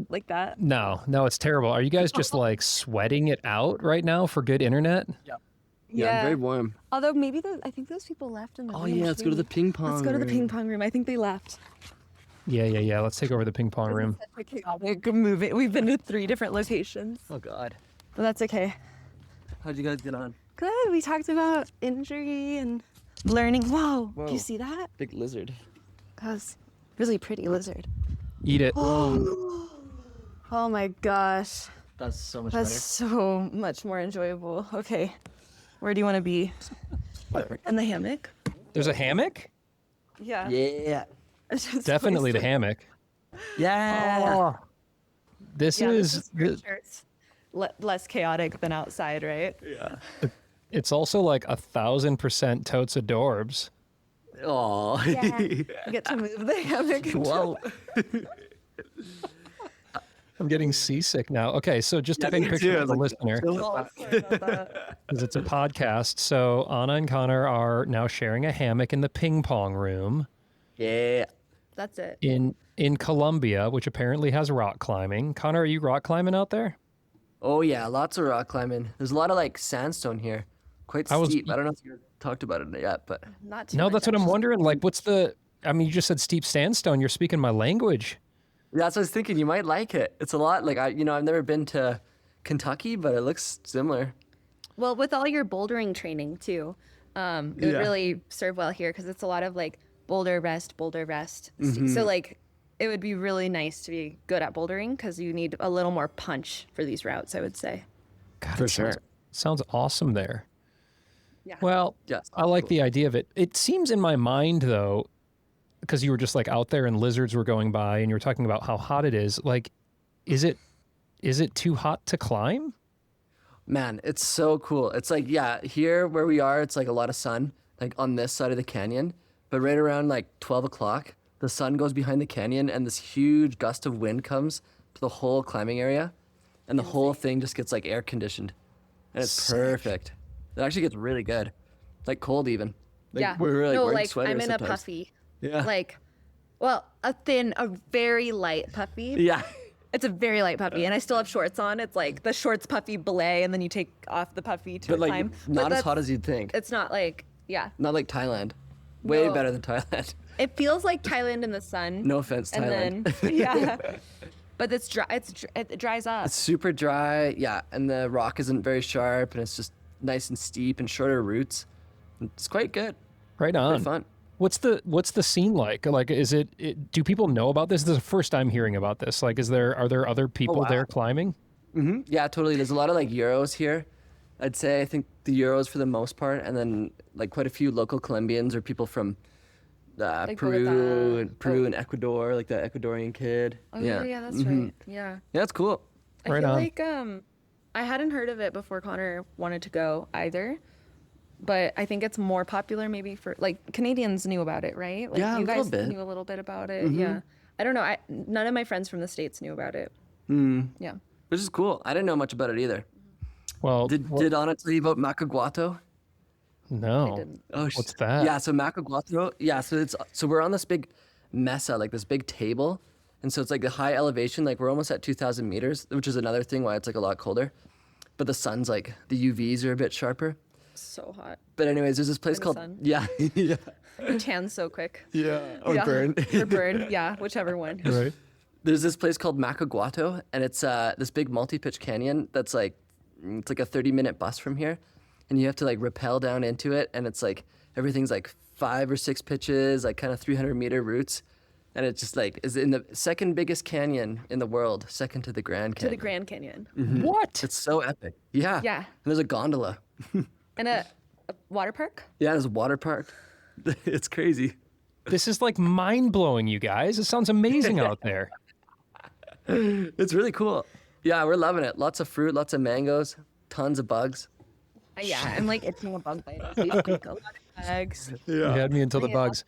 [SPEAKER 2] Like that.
[SPEAKER 3] No, it's terrible. Are you guys just like sweating it out right now for good internet?
[SPEAKER 4] Yeah, I'm very warm.
[SPEAKER 2] Although maybe I think those people left in the
[SPEAKER 4] Oh
[SPEAKER 2] room.
[SPEAKER 4] yeah, let's go to the ping pong
[SPEAKER 2] Let's go to the
[SPEAKER 4] room.
[SPEAKER 2] ping pong room. I think they left.
[SPEAKER 3] Yeah. Let's take over the ping pong room.
[SPEAKER 2] Such a chaotic movie. We've been to 3 different locations,
[SPEAKER 4] Oh god.
[SPEAKER 2] but that's okay.
[SPEAKER 4] How'd you guys get on?
[SPEAKER 2] Good. We talked about injury and learning. Whoa. Do
[SPEAKER 4] Whoa.
[SPEAKER 2] you see that?
[SPEAKER 4] Big lizard.
[SPEAKER 2] That was really pretty lizard.
[SPEAKER 3] Eat it.
[SPEAKER 2] Oh my gosh.
[SPEAKER 4] That's so much
[SPEAKER 2] That's so much more enjoyable. Okay. Where do you want to be? In the hammock?
[SPEAKER 3] There's a hammock?
[SPEAKER 2] Yeah.
[SPEAKER 4] better. Yeah.
[SPEAKER 3] Definitely the hammock.
[SPEAKER 4] Yeah.
[SPEAKER 3] This
[SPEAKER 2] Yeah,
[SPEAKER 3] is,
[SPEAKER 2] this is for sure. It's less chaotic than outside, right?
[SPEAKER 3] it's also like 1,000% totes adorbs.
[SPEAKER 4] Oh.
[SPEAKER 2] Yeah. You get to move the hammock.
[SPEAKER 4] Whoa.
[SPEAKER 3] I'm getting seasick now. Okay, so just to paint a picture for the listener,
[SPEAKER 2] Oh, sorry about that.
[SPEAKER 3] because it's a podcast. So Anna and Connor are now sharing a hammock in the ping pong room
[SPEAKER 4] Yeah.
[SPEAKER 2] That's it.
[SPEAKER 3] in Colombia, which apparently has rock climbing. Connor, are you rock climbing out there?
[SPEAKER 4] Oh yeah, lots of rock climbing. There's a lot of like sandstone here. Quite
[SPEAKER 3] I was-
[SPEAKER 4] steep. I don't know if you talked about it yet, but
[SPEAKER 2] Not too
[SPEAKER 3] No,
[SPEAKER 2] much,
[SPEAKER 3] that's what I'm
[SPEAKER 2] actually.
[SPEAKER 3] wondering. Like, what's the? I mean, you just said steep sandstone. You're speaking my language.
[SPEAKER 4] that's what I was thinking. You might like it. It's a lot like I've never been to Kentucky, but it looks similar.
[SPEAKER 2] Well, with all your bouldering training too, it would
[SPEAKER 4] Yeah.
[SPEAKER 2] really serve well here because it's a lot of like boulder rest. So like, it would be really nice to be good at bouldering because you need a little more punch for these routes, I would say.
[SPEAKER 3] God,
[SPEAKER 4] For
[SPEAKER 3] it sounds awesome there.
[SPEAKER 2] Yeah.
[SPEAKER 3] Well,
[SPEAKER 4] Yes,
[SPEAKER 3] I like
[SPEAKER 4] cool.
[SPEAKER 3] the idea of it. It seems in my mind though, because you were just like out there and lizards were going by and you were talking about how hot it is. Like, is it too hot to climb?
[SPEAKER 4] Man, it's so cool. It's like, yeah, here where we are, it's like a lot of sun, like on this side of the canyon. But right around like 12 o'clock, the sun goes behind the canyon and this huge gust of wind comes to the whole climbing area. And the whole thing just gets like air conditioned. And it's perfect. It actually gets really good. Like cold even. Like,
[SPEAKER 2] Yeah.
[SPEAKER 4] We're like
[SPEAKER 2] no,
[SPEAKER 4] wearing
[SPEAKER 2] like
[SPEAKER 4] sweaters
[SPEAKER 2] I'm in
[SPEAKER 4] sometimes.
[SPEAKER 2] a puffy.
[SPEAKER 4] Yeah.
[SPEAKER 2] Like, well, a very light puffy.
[SPEAKER 4] Yeah.
[SPEAKER 2] It's a very light puffy, and I still have shorts on. It's like the shorts puffy belay, and then you take off the puffy to
[SPEAKER 4] But like
[SPEAKER 2] climb.
[SPEAKER 4] not as
[SPEAKER 2] that's-
[SPEAKER 4] hot as you'd think.
[SPEAKER 2] It's not like, yeah.
[SPEAKER 4] Not like Thailand. Way
[SPEAKER 2] No.
[SPEAKER 4] better than Thailand.
[SPEAKER 2] It feels like Thailand in the sun.
[SPEAKER 4] No offense,
[SPEAKER 2] and
[SPEAKER 4] Thailand.
[SPEAKER 2] then yeah, but it's dry. It dries up.
[SPEAKER 4] It's super dry, yeah, and the rock isn't very sharp, and it's just nice and steep and shorter roots. It's quite good.
[SPEAKER 3] Right on.
[SPEAKER 4] Quite fun.
[SPEAKER 3] What's the scene like? Like, is it do people know about this? This is the first time hearing about this. Like, are there other people
[SPEAKER 4] wow.
[SPEAKER 3] there climbing?
[SPEAKER 4] Yeah, totally. There's a lot of like Euros here. I'd say I think the Euros for the most part, and then like quite a few local Colombians or people from Peru
[SPEAKER 2] Bogota.
[SPEAKER 4] and Ecuador, like the Ecuadorian kid.
[SPEAKER 2] Oh yeah, that's right. Yeah.
[SPEAKER 4] Yeah, it's cool.
[SPEAKER 2] I
[SPEAKER 3] Right
[SPEAKER 2] feel
[SPEAKER 3] on.
[SPEAKER 2] like I hadn't heard of it before Connor wanted to go either. But I think it's more popular maybe for like Canadians knew about it, right? Like
[SPEAKER 4] Yeah,
[SPEAKER 2] you
[SPEAKER 4] a little
[SPEAKER 2] guys
[SPEAKER 4] bit.
[SPEAKER 2] knew a little bit about it. Yeah. I don't know. None of my friends from the States knew about it. Yeah.
[SPEAKER 4] Which is cool. I didn't know much about it either.
[SPEAKER 3] Well,
[SPEAKER 4] Did Anna tell you about Macaguato?
[SPEAKER 3] no.
[SPEAKER 2] didn't.
[SPEAKER 4] Oh,
[SPEAKER 3] What's that?
[SPEAKER 4] Yeah, so Macaguato. Yeah, so we're on this big mesa, like this big table, and so it's like the high elevation, like we're almost at 2,000 meters, which is another thing why it's like a lot colder. But the sun's like the UVs are a bit sharper.
[SPEAKER 2] So hot.
[SPEAKER 4] But anyways, there's this place
[SPEAKER 2] the
[SPEAKER 4] called
[SPEAKER 2] sun.
[SPEAKER 4] yeah yeah
[SPEAKER 2] You tan so quick.
[SPEAKER 4] or
[SPEAKER 2] Yeah.
[SPEAKER 4] burn.
[SPEAKER 2] Or burn. Yeah, whichever one.
[SPEAKER 3] Right.
[SPEAKER 4] There's this place called Macaguato, and it's this big multi-pitch canyon that's like it's like a 30-minute bus from here, and you have to like rappel down into it, and it's like everything's like 5 or 6 pitches, like kind of 300-meter routes, and it's just like is in the second biggest canyon in the world, second to the Grand
[SPEAKER 2] To
[SPEAKER 4] Canyon.
[SPEAKER 2] the Grand Canyon.
[SPEAKER 3] What?
[SPEAKER 4] It's so epic. Yeah.
[SPEAKER 2] Yeah.
[SPEAKER 4] And there's a gondola.
[SPEAKER 2] And a water park?
[SPEAKER 4] Yeah, there's a water park. It's crazy.
[SPEAKER 3] This is like mind blowing, you guys. It sounds amazing out there.
[SPEAKER 4] It's really cool. Yeah, we're loving it. Lots of fruit, lots of mangoes, tons of bugs.
[SPEAKER 2] Yeah, I'm like itching a bug bite. So you think a lot of eggs.
[SPEAKER 3] You had me until the
[SPEAKER 2] Yeah.
[SPEAKER 3] bugs.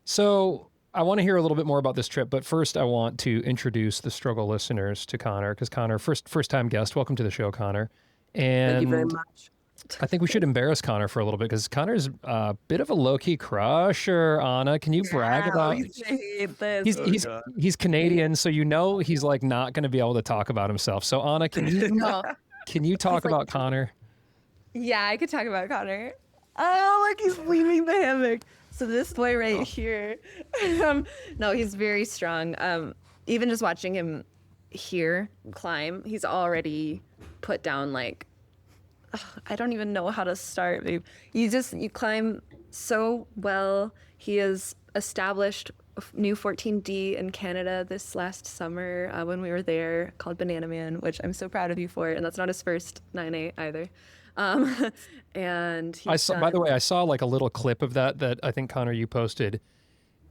[SPEAKER 3] So I want to hear a little bit more about this trip, but first I want to introduce the struggle listeners to Connor, because Connor, first time guest. Welcome to the show, Connor. And
[SPEAKER 4] Thank you very much.
[SPEAKER 3] I think we should embarrass Connor for a little bit, because Connor's a bit of a low-key crusher. Anna, can you brag about?
[SPEAKER 2] hate this.
[SPEAKER 3] He's Canadian, so you know he's like not going to be able to talk about himself. So Anna, can you talk about Connor?
[SPEAKER 2] Yeah, I could talk about Connor. Oh, look, he's leaving the hammock. So this boy right here. No, he's very strong. Even just watching him here climb, he's already put down like, I don't even know how to start, babe. You climb so well. He has established a new 14D in Canada this last summer when we were there, called Banana Man, which I'm so proud of you for. And that's not his first 9A either. And
[SPEAKER 3] I saw, by the way, I saw like a little clip of that I think Connor you posted,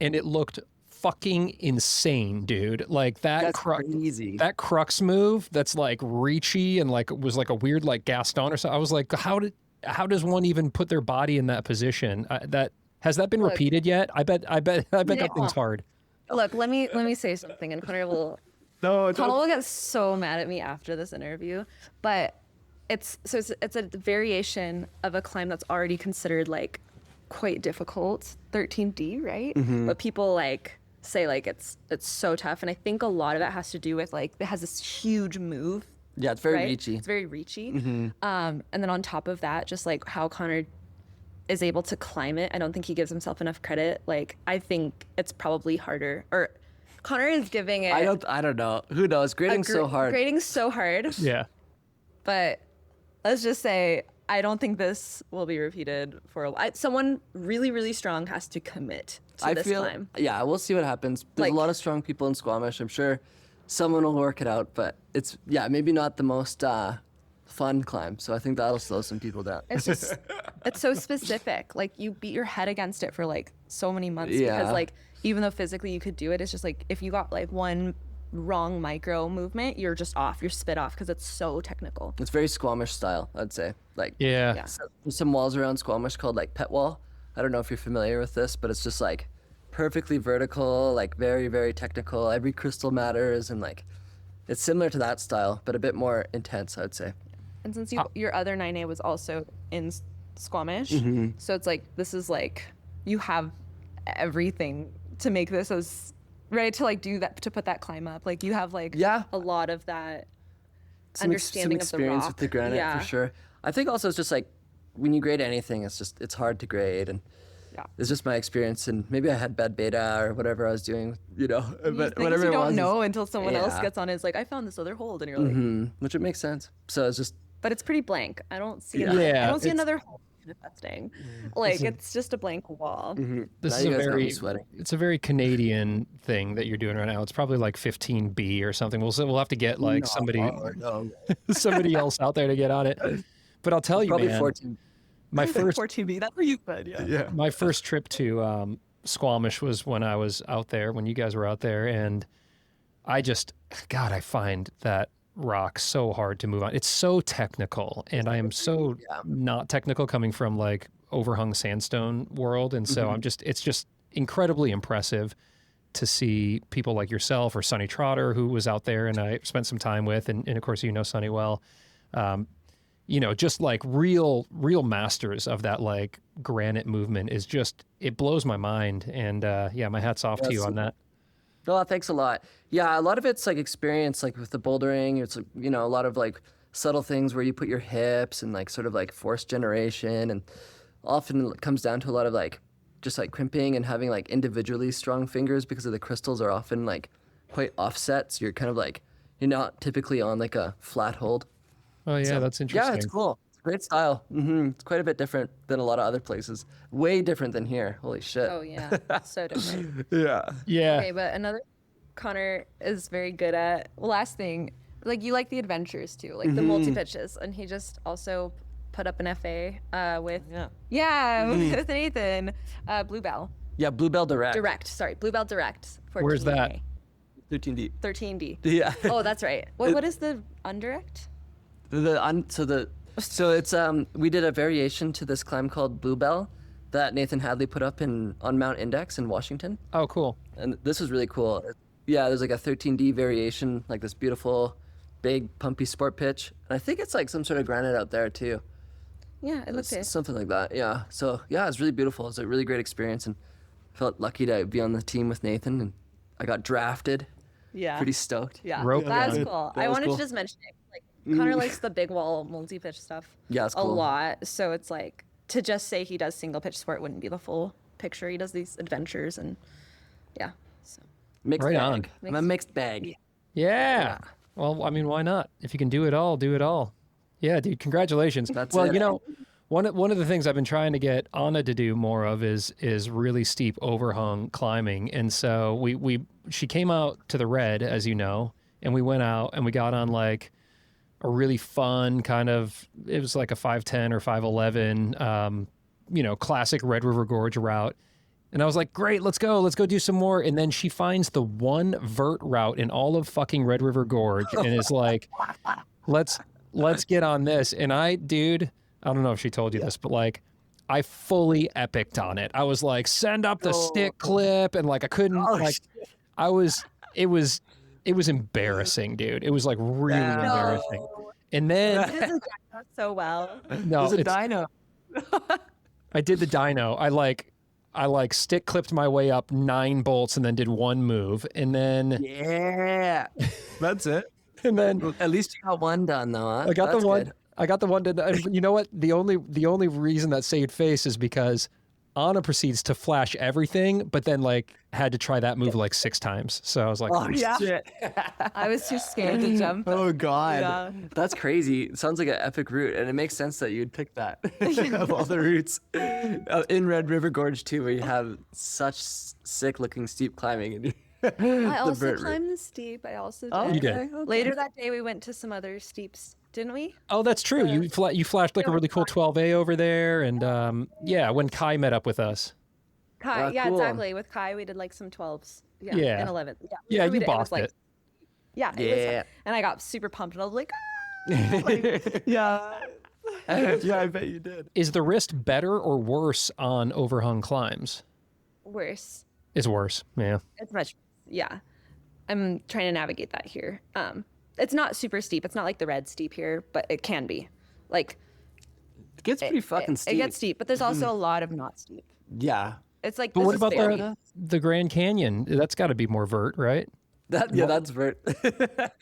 [SPEAKER 3] and it looked fucking insane, dude. Like
[SPEAKER 4] That's crazy.
[SPEAKER 3] that crux move that's like reachy and like was like a weird like Gaston or something. I was like, how does one even put their body in that position? Has that been repeated yet? I bet that thing's hard.
[SPEAKER 2] Look, let me say something, and Connor will.
[SPEAKER 4] No,
[SPEAKER 2] Connor will get so mad at me after this interview, but it's a variation of a climb that's already considered like quite difficult, 13D, right? But people like say like it's so tough, and I think a lot of it has to do with like it has this huge move.
[SPEAKER 4] Yeah, it's very
[SPEAKER 2] right?
[SPEAKER 4] reachy.
[SPEAKER 2] It's very reachy. And then on top of that, just like how Connor is able to climb it, I don't think he gives himself enough credit. Like I think it's probably harder, or Connor is giving it.
[SPEAKER 4] I don't know. Who knows? Grading's so hard.
[SPEAKER 2] Grading's so hard.
[SPEAKER 3] Yeah.
[SPEAKER 2] But let's just say I don't think this will be repeated for a while. Someone really, really strong has to commit to this climb.
[SPEAKER 4] Yeah, we'll see what happens. There's
[SPEAKER 2] Like-
[SPEAKER 4] a lot of strong people in Squamish. I'm sure someone will work it out, but it's maybe not the most fun climb. So I think that'll slow some people down.
[SPEAKER 2] It's just, it's so specific. Like you beat your head against it for like so many months
[SPEAKER 4] Yeah.
[SPEAKER 2] because like even though physically you could do it, it's just like if you got like one wrong micro movement, you're just off. You're spit off because it's so technical.
[SPEAKER 4] It's very Squamish style, I'd say. Like
[SPEAKER 3] Yeah.
[SPEAKER 4] so there's some walls around Squamish called like pet wall. I don't know if you're familiar with this, but it's just like perfectly vertical, like very, very technical. Every crystal matters, and like it's similar to that style, but a bit more intense, I'd say.
[SPEAKER 2] And since your other 9A was also in Squamish, so it's like this is like you have everything to make this as ready to like do that, to put that climb up. Like you have like
[SPEAKER 4] Yeah.
[SPEAKER 2] a lot of that
[SPEAKER 4] Some
[SPEAKER 2] understanding of the
[SPEAKER 4] experience
[SPEAKER 2] rock.
[SPEAKER 4] with the granite
[SPEAKER 2] yeah.
[SPEAKER 4] for sure. I think also it's just like when you grade anything, it's hard to grade, and
[SPEAKER 2] Yeah.
[SPEAKER 4] It's just my experience, and maybe I had bad beta or whatever I was doing, but
[SPEAKER 2] These things
[SPEAKER 4] whatever
[SPEAKER 2] you
[SPEAKER 4] it
[SPEAKER 2] don't
[SPEAKER 4] was.
[SPEAKER 2] know until someone else
[SPEAKER 4] Yeah.
[SPEAKER 2] gets on. Is like, I found this other hold, and you're like,
[SPEAKER 4] Which it makes sense. So it's just
[SPEAKER 2] but it's pretty blank. I don't see
[SPEAKER 3] Yeah.
[SPEAKER 2] another.
[SPEAKER 3] Yeah,
[SPEAKER 2] I don't see
[SPEAKER 3] it's-
[SPEAKER 2] another hole manifesting. Like it's just a blank wall.
[SPEAKER 3] This
[SPEAKER 4] Now
[SPEAKER 3] is
[SPEAKER 4] you
[SPEAKER 3] a
[SPEAKER 4] guys got me
[SPEAKER 3] very
[SPEAKER 4] sweating.
[SPEAKER 3] it's a very Canadian thing that you're doing right now. It's probably like 15B or something. We'll have to get like somebody else out there to get on it. But I'll tell you,
[SPEAKER 4] Probably
[SPEAKER 3] man,
[SPEAKER 4] 14.
[SPEAKER 3] my first
[SPEAKER 2] 14B. That's where you said, yeah.
[SPEAKER 3] my first trip to Squamish was when I was out there, when you guys were out there, and I find that rock so hard to move on. It's so technical, and I am so not technical coming from like overhung sandstone world, and so it's just incredibly impressive to see people like yourself or Sonny Trotter, who was out there and I spent some time with, and of course you know Sonny well. Just like real masters of that like granite movement is just, it blows my mind. And my hat's off to you on that.
[SPEAKER 4] Oh, thanks a lot. Yeah, a lot of it's like experience, like with the bouldering. It's, a lot of like subtle things where you put your hips and like sort of like force generation. And often it comes down to a lot of like just like crimping and having like individually strong fingers because of the crystals are often like quite offset. So you're kind of like, you're not typically on like a flat hold.
[SPEAKER 3] Oh yeah, that's interesting.
[SPEAKER 4] Yeah, it's cool. It's a great style. It's quite a bit different than a lot of other places. Way different than here. Holy shit.
[SPEAKER 2] Oh yeah, so different.
[SPEAKER 4] Yeah.
[SPEAKER 3] Yeah.
[SPEAKER 2] Okay, but another Connor is very good at. Well, last thing, like you like the adventures too, like the multi pitches, and he just also put up an FA with with Nathan, Bluebell
[SPEAKER 4] Yeah, Bluebell Direct.
[SPEAKER 2] Bluebell Direct.
[SPEAKER 3] Where's that?
[SPEAKER 4] 13D.
[SPEAKER 2] 13D.
[SPEAKER 4] Yeah.
[SPEAKER 2] Oh, that's right. What is the undirect?
[SPEAKER 4] So it's we did a variation to this climb called Bluebell that Nathan Hadley put up on Mount Index in Washington,
[SPEAKER 3] Oh, cool.
[SPEAKER 4] and this was really cool. Yeah, there's like a 13D variation, like this beautiful, big, pumpy sport pitch, and I think it's like some sort of granite out there too.
[SPEAKER 2] Yeah, it looks it.
[SPEAKER 4] Something like that. Yeah. So yeah, it's really beautiful. It's a really great experience, and felt lucky to be on the team with Nathan, and I got drafted.
[SPEAKER 2] Yeah.
[SPEAKER 4] Pretty stoked.
[SPEAKER 2] Yeah.
[SPEAKER 3] Rope
[SPEAKER 2] That's
[SPEAKER 3] gun.
[SPEAKER 2] cool.
[SPEAKER 4] That
[SPEAKER 2] I
[SPEAKER 4] was
[SPEAKER 2] wanted
[SPEAKER 4] cool.
[SPEAKER 2] to just mention it. Like Connor likes the big wall multi pitch stuff.
[SPEAKER 4] Yeah, it's
[SPEAKER 2] a
[SPEAKER 4] cool.
[SPEAKER 2] lot. So it's like to just say he does single pitch sport wouldn't be the full picture. He does these adventures and yeah. So
[SPEAKER 4] Mixed
[SPEAKER 3] Right
[SPEAKER 4] bag.
[SPEAKER 3] on.
[SPEAKER 4] I'm a mixed bag.
[SPEAKER 3] Yeah. Well, I mean, why not? If you can do it all, do it all. Yeah, dude, congratulations.
[SPEAKER 4] That's
[SPEAKER 3] well,
[SPEAKER 4] it.
[SPEAKER 3] one of the things I've been trying to get Anna to do more of is really steep overhung climbing. And so she came out to the Red, as you know, and we went out and we got on like a really fun kind of, it was like a 510 or 511, classic Red River Gorge route. And I was like, great, let's go do some more. And then she finds the one vert route in all of fucking Red River Gorge and is like, let's get on this. And I don't know if she told you this, but like, I fully epicked on it. I was like, send up the stick clip. And like, I couldn't, it was embarrassing, dude. It was like really embarrassing. And then,
[SPEAKER 2] he doesn't drive so well.
[SPEAKER 3] no,
[SPEAKER 4] There's a
[SPEAKER 3] it's-
[SPEAKER 4] dyno.
[SPEAKER 3] I did the dyno. I like stick clipped my way up 9 bolts and then did one move. And then,
[SPEAKER 4] Yeah. That's it.
[SPEAKER 3] and then
[SPEAKER 4] At least you got one done though, huh?
[SPEAKER 3] I got
[SPEAKER 4] That's
[SPEAKER 3] the one.
[SPEAKER 4] good.
[SPEAKER 3] I got the one. You know what? The only reason that saved face is because Anna proceeds to flash everything, but then like had to try that move like 6 times. So I was like,
[SPEAKER 2] Yeah.
[SPEAKER 4] Shit.
[SPEAKER 2] I was too scared to jump.
[SPEAKER 4] Oh God.
[SPEAKER 2] Yeah.
[SPEAKER 4] That's crazy. It sounds like an epic route, and it makes sense that you'd pick that of all the routes in Red River Gorge too, where you have such sick-looking steep climbing. And
[SPEAKER 2] I also
[SPEAKER 4] vert route.
[SPEAKER 2] climbed the steep. I also did.
[SPEAKER 4] Oh,
[SPEAKER 3] You did.
[SPEAKER 4] okay, okay.
[SPEAKER 2] Later that day, we went to some other steeps, didn't we?
[SPEAKER 3] oh, that's true. You flashed like a really cool 12A over there, and when Kai met up with us.
[SPEAKER 2] Kai,
[SPEAKER 4] Ah,
[SPEAKER 2] yeah,
[SPEAKER 4] cool.
[SPEAKER 2] exactly. With Kai, we did like some 12s. Yeah,
[SPEAKER 3] Yeah.
[SPEAKER 2] and 11.
[SPEAKER 3] Yeah,
[SPEAKER 2] we
[SPEAKER 3] you
[SPEAKER 2] did-
[SPEAKER 3] bossed
[SPEAKER 2] was,
[SPEAKER 3] it.
[SPEAKER 2] Yeah, it was
[SPEAKER 4] Yeah.
[SPEAKER 2] fun. And I got super pumped, and I was like, ah!
[SPEAKER 4] Yeah, I bet you did.
[SPEAKER 3] Is the wrist better or worse on overhung climbs?
[SPEAKER 2] Worse.
[SPEAKER 3] It's worse. Yeah.
[SPEAKER 2] It's much. Yeah, I'm trying to navigate that here. It's not super steep. It's not like the red steep here, but it can be. Like
[SPEAKER 4] It gets pretty fucking
[SPEAKER 2] it
[SPEAKER 4] steep.
[SPEAKER 2] gets steep, but there's also a lot of not steep.
[SPEAKER 4] Yeah.
[SPEAKER 2] It's like.
[SPEAKER 3] But
[SPEAKER 2] this
[SPEAKER 3] what
[SPEAKER 2] is
[SPEAKER 3] about
[SPEAKER 2] very-
[SPEAKER 3] the Grand Canyon? That's got to be more vert, right?
[SPEAKER 4] That's vert.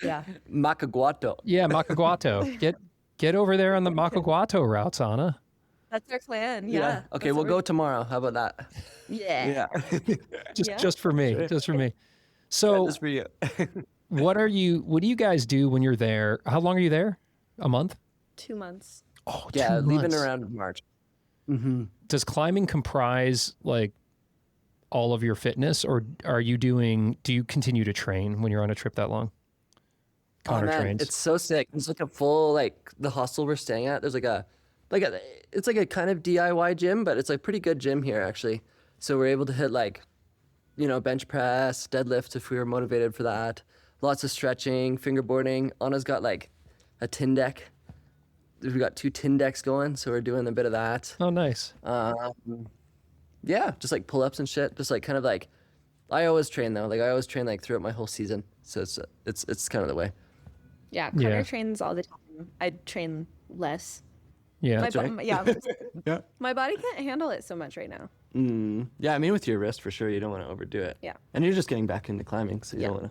[SPEAKER 2] Yeah.
[SPEAKER 4] Macaguato.
[SPEAKER 3] Yeah, Macaguato. Get over there on the Macaguato routes, Anna.
[SPEAKER 2] That's our plan. Yeah.
[SPEAKER 4] Okay, we'll go tomorrow. How about that?
[SPEAKER 2] Yeah.
[SPEAKER 5] Yeah.
[SPEAKER 3] Just for me. Just for me. So
[SPEAKER 5] Just for you.
[SPEAKER 3] what do you guys do when you're there? How long are you there? A month?
[SPEAKER 2] 2 months.
[SPEAKER 3] Oh,
[SPEAKER 4] Yeah,
[SPEAKER 3] 2
[SPEAKER 4] leaving
[SPEAKER 3] months.
[SPEAKER 4] around March.
[SPEAKER 3] Does climbing comprise like all of your fitness, or do you continue to train when you're on a trip that long? Connor
[SPEAKER 4] man,
[SPEAKER 3] trains.
[SPEAKER 4] it's so sick. It's like a full, like the hostel we're staying at. There's it's like a kind of DIY gym, but it's like pretty good gym here actually. So we're able to hit like, bench press, deadlift if we were motivated for that. Lots of stretching, fingerboarding. Anna's got like a tin deck. We've got 2 tin decks going, so we're doing a bit of that.
[SPEAKER 3] Oh, nice.
[SPEAKER 4] Yeah, just like pull-ups and shit. Just like kind of like, I always train though. Like I always train like throughout my whole season. So it's kind of the way.
[SPEAKER 2] Yeah. Connor
[SPEAKER 3] Yeah.
[SPEAKER 2] trains all the time. I train less.
[SPEAKER 3] Yeah.
[SPEAKER 5] Yeah.
[SPEAKER 2] My body can't handle it so much right now.
[SPEAKER 5] Yeah, I mean, with your wrist, for sure, you don't want to overdo it.
[SPEAKER 2] Yeah.
[SPEAKER 5] And you're just getting back into climbing, so you don't want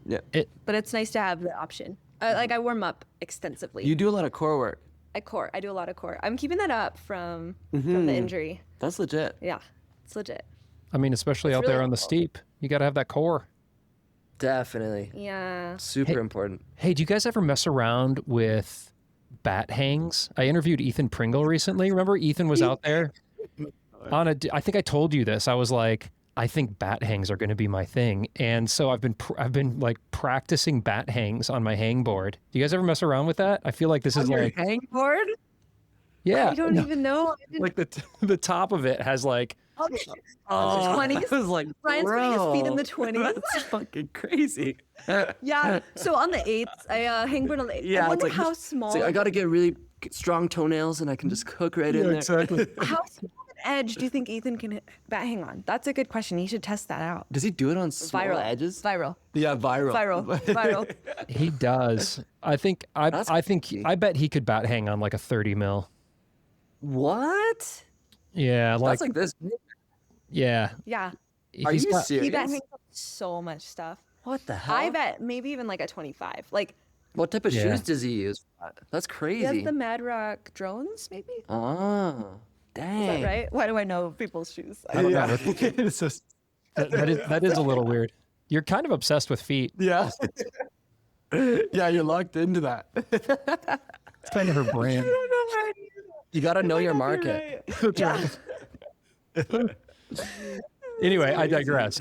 [SPEAKER 5] to. Yeah.
[SPEAKER 2] But it's nice to have the option. Like I warm up extensively.
[SPEAKER 5] You do a lot of core work.
[SPEAKER 2] I do a lot of core. I'm keeping that up from the injury.
[SPEAKER 5] That's legit.
[SPEAKER 2] Yeah. It's legit.
[SPEAKER 3] I mean, especially out there
[SPEAKER 2] really
[SPEAKER 3] on the
[SPEAKER 2] cool.
[SPEAKER 3] steep, you got to have that core.
[SPEAKER 4] Definitely.
[SPEAKER 2] Yeah.
[SPEAKER 4] Super important.
[SPEAKER 3] Hey, do you guys ever mess around with bat hangs? I interviewed Ethan Pringle recently. Remember Ethan was out there I think I told you this. I was like, I think bat hangs are going to be my thing. And so I've been like practicing bat hangs on my hangboard. Do you guys ever mess around with that? I feel like this is like,
[SPEAKER 2] Hangboard?
[SPEAKER 3] yeah,
[SPEAKER 2] I don't even know.
[SPEAKER 3] like the top of it has like,
[SPEAKER 2] Oh,
[SPEAKER 5] I
[SPEAKER 2] 20s?
[SPEAKER 5] was like,
[SPEAKER 2] Ryan's putting his feet in the
[SPEAKER 5] bro,
[SPEAKER 2] 20s.
[SPEAKER 5] That's fucking crazy.
[SPEAKER 2] Yeah. So on the 8th, I hangboard on the 8th.
[SPEAKER 5] Yeah,
[SPEAKER 2] I
[SPEAKER 5] it's
[SPEAKER 2] wonder
[SPEAKER 5] like-
[SPEAKER 2] how small.
[SPEAKER 4] So I got to get really strong toenails and I can just hook right in there.
[SPEAKER 3] exactly.
[SPEAKER 2] How small an edge do you think Ethan can bat hang on? That's a good question. He should test that out.
[SPEAKER 5] Does he do it on small
[SPEAKER 2] Viral
[SPEAKER 5] edges?
[SPEAKER 2] Viral.
[SPEAKER 5] Yeah, viral.
[SPEAKER 2] Viral.
[SPEAKER 3] He does. I bet he could bat hang on like a 30 mil.
[SPEAKER 4] What?
[SPEAKER 3] Yeah,
[SPEAKER 4] That's like this.
[SPEAKER 3] yeah.
[SPEAKER 2] Yeah.
[SPEAKER 4] Are
[SPEAKER 3] He's
[SPEAKER 4] you
[SPEAKER 3] got-
[SPEAKER 4] serious?
[SPEAKER 2] He bat hangs on so much stuff.
[SPEAKER 4] What the hell?
[SPEAKER 2] I bet maybe even like a 25. Like
[SPEAKER 4] What type of
[SPEAKER 3] Yeah.
[SPEAKER 4] shoes does he use? That's
[SPEAKER 2] he
[SPEAKER 4] crazy.
[SPEAKER 2] has the Mad Rock drones, maybe? Is
[SPEAKER 4] Oh, dang.
[SPEAKER 2] that right? Why do I know people's shoes?
[SPEAKER 3] I don't know.
[SPEAKER 5] It's just,
[SPEAKER 3] That is a little weird. You're kind of obsessed with feet.
[SPEAKER 5] yeah. Yeah, you're locked into that.
[SPEAKER 3] It's kind of her brand.
[SPEAKER 4] You got to know your market.
[SPEAKER 3] Anyway, I digress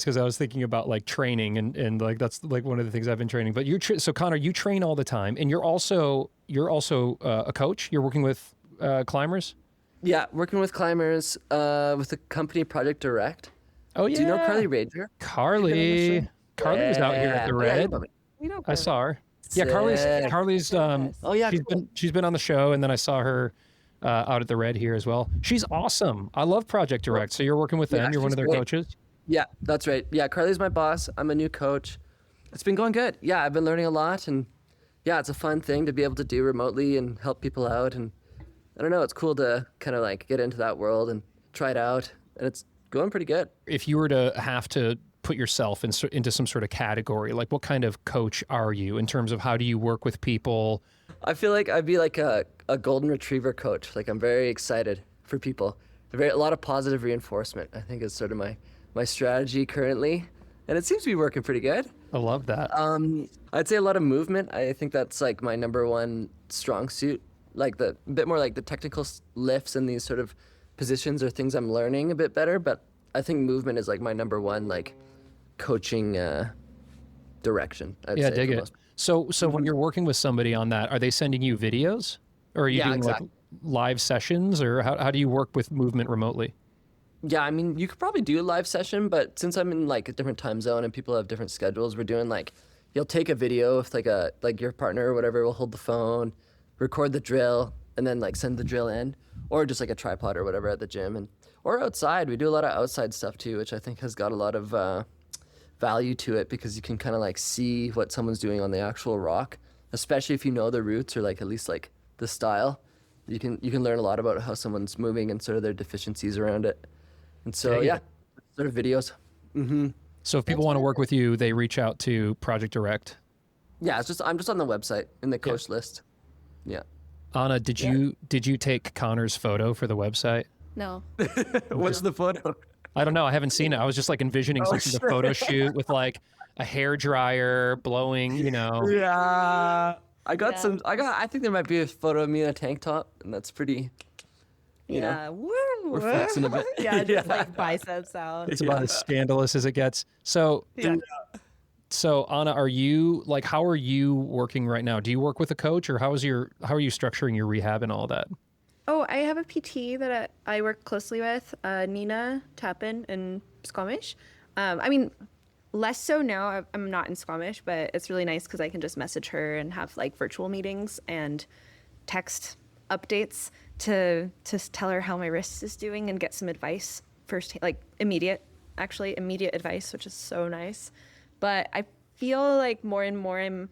[SPEAKER 3] because I was thinking about like training and like that's like one of the things I've been training. But so Connor, you train all the time, and you're also a coach. You're working with climbers.
[SPEAKER 4] Yeah, working with climbers with the company Project Direct.
[SPEAKER 3] Oh yeah.
[SPEAKER 4] Do you know Carly Rager?
[SPEAKER 3] Carly? Carly was out here at the
[SPEAKER 4] Yeah.
[SPEAKER 3] Red.
[SPEAKER 2] We don't
[SPEAKER 3] I saw her. Yeah,
[SPEAKER 4] Sick.
[SPEAKER 3] Carly's
[SPEAKER 4] Oh, yeah,
[SPEAKER 3] she's been on the show, and then I saw her out at the Red here as well. She's awesome. I love Project Direct. So you're working with them.
[SPEAKER 4] Yeah,
[SPEAKER 3] You're one
[SPEAKER 4] she's
[SPEAKER 3] of their
[SPEAKER 4] great.
[SPEAKER 3] coaches.
[SPEAKER 4] Yeah, that's right. Yeah, Carly's my boss. I'm a new coach. It's been going good. Yeah, I've been learning a lot, and yeah, it's a fun thing to be able to do remotely and help people out. And I don't know, it's cool to kind of like get into that world and try it out, and it's going pretty good.
[SPEAKER 3] If you were to have to put yourself into some sort of category, like what kind of coach are you in terms of how do you work with people?
[SPEAKER 4] I feel like I'd be like a golden retriever coach. Like I'm very excited for people. A lot of positive reinforcement, I think, is sort of my strategy currently, and it seems to be working pretty good.
[SPEAKER 3] I love that.
[SPEAKER 4] I'd say a lot of movement. I think that's like my number one strong suit. Like a bit more like the technical lifts and these sort of positions are things I'm learning a bit better. But I think movement is like my number one like coaching direction. I'd
[SPEAKER 3] Yeah,
[SPEAKER 4] say,
[SPEAKER 3] dig
[SPEAKER 4] for
[SPEAKER 3] it.
[SPEAKER 4] most-
[SPEAKER 3] So when you're working with somebody on that, are they sending you videos, or are you
[SPEAKER 4] Yeah,
[SPEAKER 3] doing
[SPEAKER 4] exactly.
[SPEAKER 3] like live sessions, or how do you work with movement remotely?
[SPEAKER 4] Yeah, I mean, you could probably do a live session, but since I'm in like a different time zone and people have different schedules, we're doing like, you'll take a video with like your partner or whatever will hold the phone, record the drill, and then like send the drill in, or just like a tripod or whatever at the gym, or outside. We do a lot of outside stuff too, which I think has got a lot of value to it because you can kind of like see what someone's doing on the actual rock, especially if you know the routes or like at least like the style. You can learn a lot about how someone's moving and sort of their deficiencies around it. And so
[SPEAKER 3] Yeah.
[SPEAKER 4] yeah, sort of videos.
[SPEAKER 3] So if people want to work with you, they reach out to Project Direct.
[SPEAKER 4] Yeah, I'm just on the website in the coach list. Yeah.
[SPEAKER 3] Anna, did you take Connor's photo for the website?
[SPEAKER 2] No.
[SPEAKER 5] What's the photo?
[SPEAKER 3] I don't know. I haven't seen it. I was just like envisioning some sort of photo shoot with like a hair dryer blowing,
[SPEAKER 5] Yeah. I got
[SPEAKER 2] Yeah.
[SPEAKER 5] some.
[SPEAKER 4] I think there might be a photo of me in a tank top, and that's pretty.
[SPEAKER 2] Yeah. Woo.
[SPEAKER 5] We're flexing a bit.
[SPEAKER 2] Yeah, just like biceps out.
[SPEAKER 3] It's about as scandalous as it gets. So, so Anna, how are you working right now? Do you work with a coach, or how are you structuring your rehab and all that?
[SPEAKER 2] Oh, I have a PT that I work closely with, Nina Tappan in Squamish. I mean, less so now. I'm not in Squamish, but it's really nice because I can just message her and have like virtual meetings and text updates to tell her how my wrist is doing and get some advice first, like immediate advice, which is so nice. But I feel like more and more I'm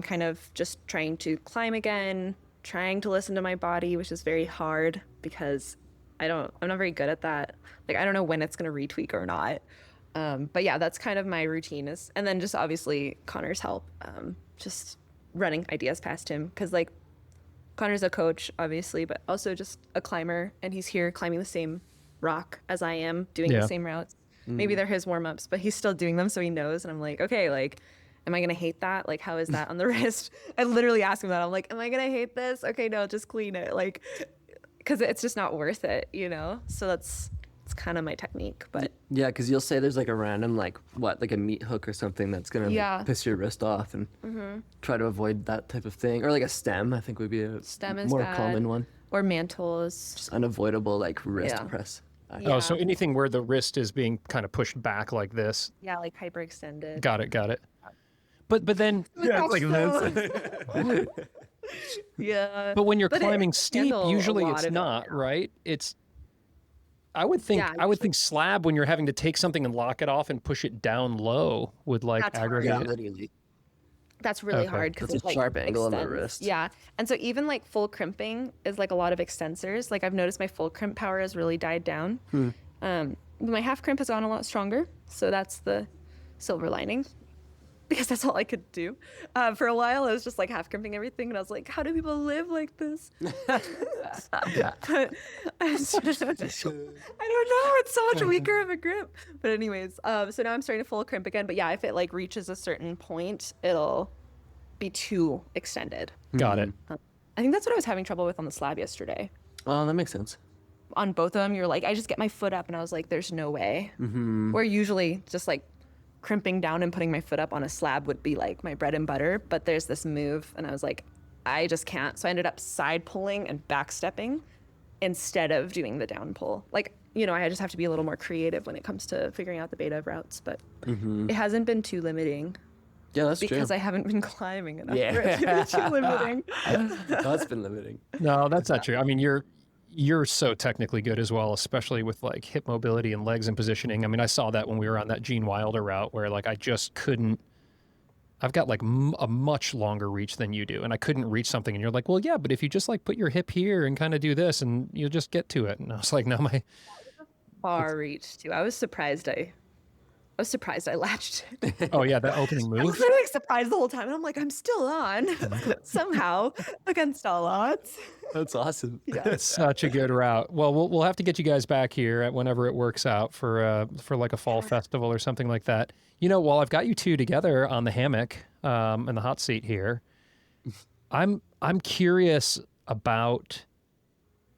[SPEAKER 2] kind of just trying to climb again, trying to listen to my body, which is very hard because I'm not very good at that. Like, I don't know when it's going to retweak or not. But yeah, that's kind of my routine and then just obviously Connor's help, just running ideas past him. Cause like Connor's a coach obviously, but also just a climber, and he's here climbing the same rock as I am, doing the same routes. Maybe they're his warm-ups, but he's still doing them. So he knows. And I'm like, okay, like, am I going to hate that? Like, how is that on the wrist? I literally ask him that. I'm like, am I going to hate this? Okay, no, just clean it. Like, because it's just not worth it, So it's kind of my technique. But
[SPEAKER 5] Yeah, because you'll say there's like a random like a meat hook or something that's gonna piss your wrist off, and try to avoid that type of thing. Or like a stem, I think would be a
[SPEAKER 2] stem is
[SPEAKER 5] more
[SPEAKER 2] bad.
[SPEAKER 5] common one.
[SPEAKER 2] Or mantles.
[SPEAKER 5] Just unavoidable like wrist
[SPEAKER 2] Yeah.
[SPEAKER 5] press.
[SPEAKER 3] Oh, so anything where the wrist is being kind of pushed back like this.
[SPEAKER 2] Yeah, like hyperextended.
[SPEAKER 3] Got it. But then,
[SPEAKER 5] Yeah, it's like this.
[SPEAKER 2] Yeah.
[SPEAKER 3] but when you're
[SPEAKER 2] But it
[SPEAKER 3] climbing steep,
[SPEAKER 2] handle a
[SPEAKER 3] usually
[SPEAKER 2] lot
[SPEAKER 3] it's
[SPEAKER 2] of it.
[SPEAKER 3] not, right? I would think slab, when you're having to take something and lock it off and push it down low, would like
[SPEAKER 2] That's hard.
[SPEAKER 3] aggravate it.
[SPEAKER 5] Literally.
[SPEAKER 2] That's really
[SPEAKER 3] Okay.
[SPEAKER 2] hard because
[SPEAKER 5] That's
[SPEAKER 2] it's
[SPEAKER 5] a
[SPEAKER 2] like
[SPEAKER 5] sharp angle on the
[SPEAKER 2] extends.
[SPEAKER 5] wrist.
[SPEAKER 2] Yeah, and so even like full crimping is like a lot of extensors. Like I've noticed my full crimp power has really died down. My half crimp has gone a lot stronger, so that's the silver lining. Because that's all I could do. For a while, I was just like half crimping everything, and I was like, "How do people live like this?" But I don't know. It's so much weaker of a grip. But anyways, so now I'm starting to full crimp again. But yeah, if it like reaches a certain point, it'll be too extended.
[SPEAKER 3] Got it.
[SPEAKER 2] I think that's what I was having trouble with on the slab yesterday.
[SPEAKER 5] Oh, that makes sense.
[SPEAKER 2] On both of them, you're like, I just get my foot up, and I was like, "There's no way." Where usually just like crimping down and putting my foot up on a slab would be like my bread and butter, but there's this move, and I was like, I just can't. So I ended up side pulling and back stepping instead of doing the down pull. Like, I just have to be a little more creative when it comes to figuring out the beta routes, but it hasn't been too limiting
[SPEAKER 5] Yeah, that's
[SPEAKER 2] because
[SPEAKER 5] true.
[SPEAKER 2] I haven't been climbing enough
[SPEAKER 5] Yeah.
[SPEAKER 2] for it to be too limiting.
[SPEAKER 5] That's been limiting.
[SPEAKER 3] No, that's not true. I mean, you're so technically good as well, especially with like hip mobility and legs and positioning. I mean, I saw that when we were on that Gene Wilder route where like I just couldn't. I've got like a much longer reach than you do, and I couldn't reach something. And you're like, well, yeah, but if you just like put your hip here and kind of do this, and you'll just get to it. And I was like, no,
[SPEAKER 2] Far reach too. I was surprised I latched it.
[SPEAKER 3] oh yeah, that opening
[SPEAKER 2] I was
[SPEAKER 3] move.
[SPEAKER 2] literally surprised the whole time, and I'm like, I'm still on somehow against all odds.
[SPEAKER 5] That's awesome.
[SPEAKER 3] It's such a good route. Well, we'll have to get you guys back here at whenever it works out for like a fall festival or something like that. While I've got you two together on the hammock and the hot seat here, I'm curious about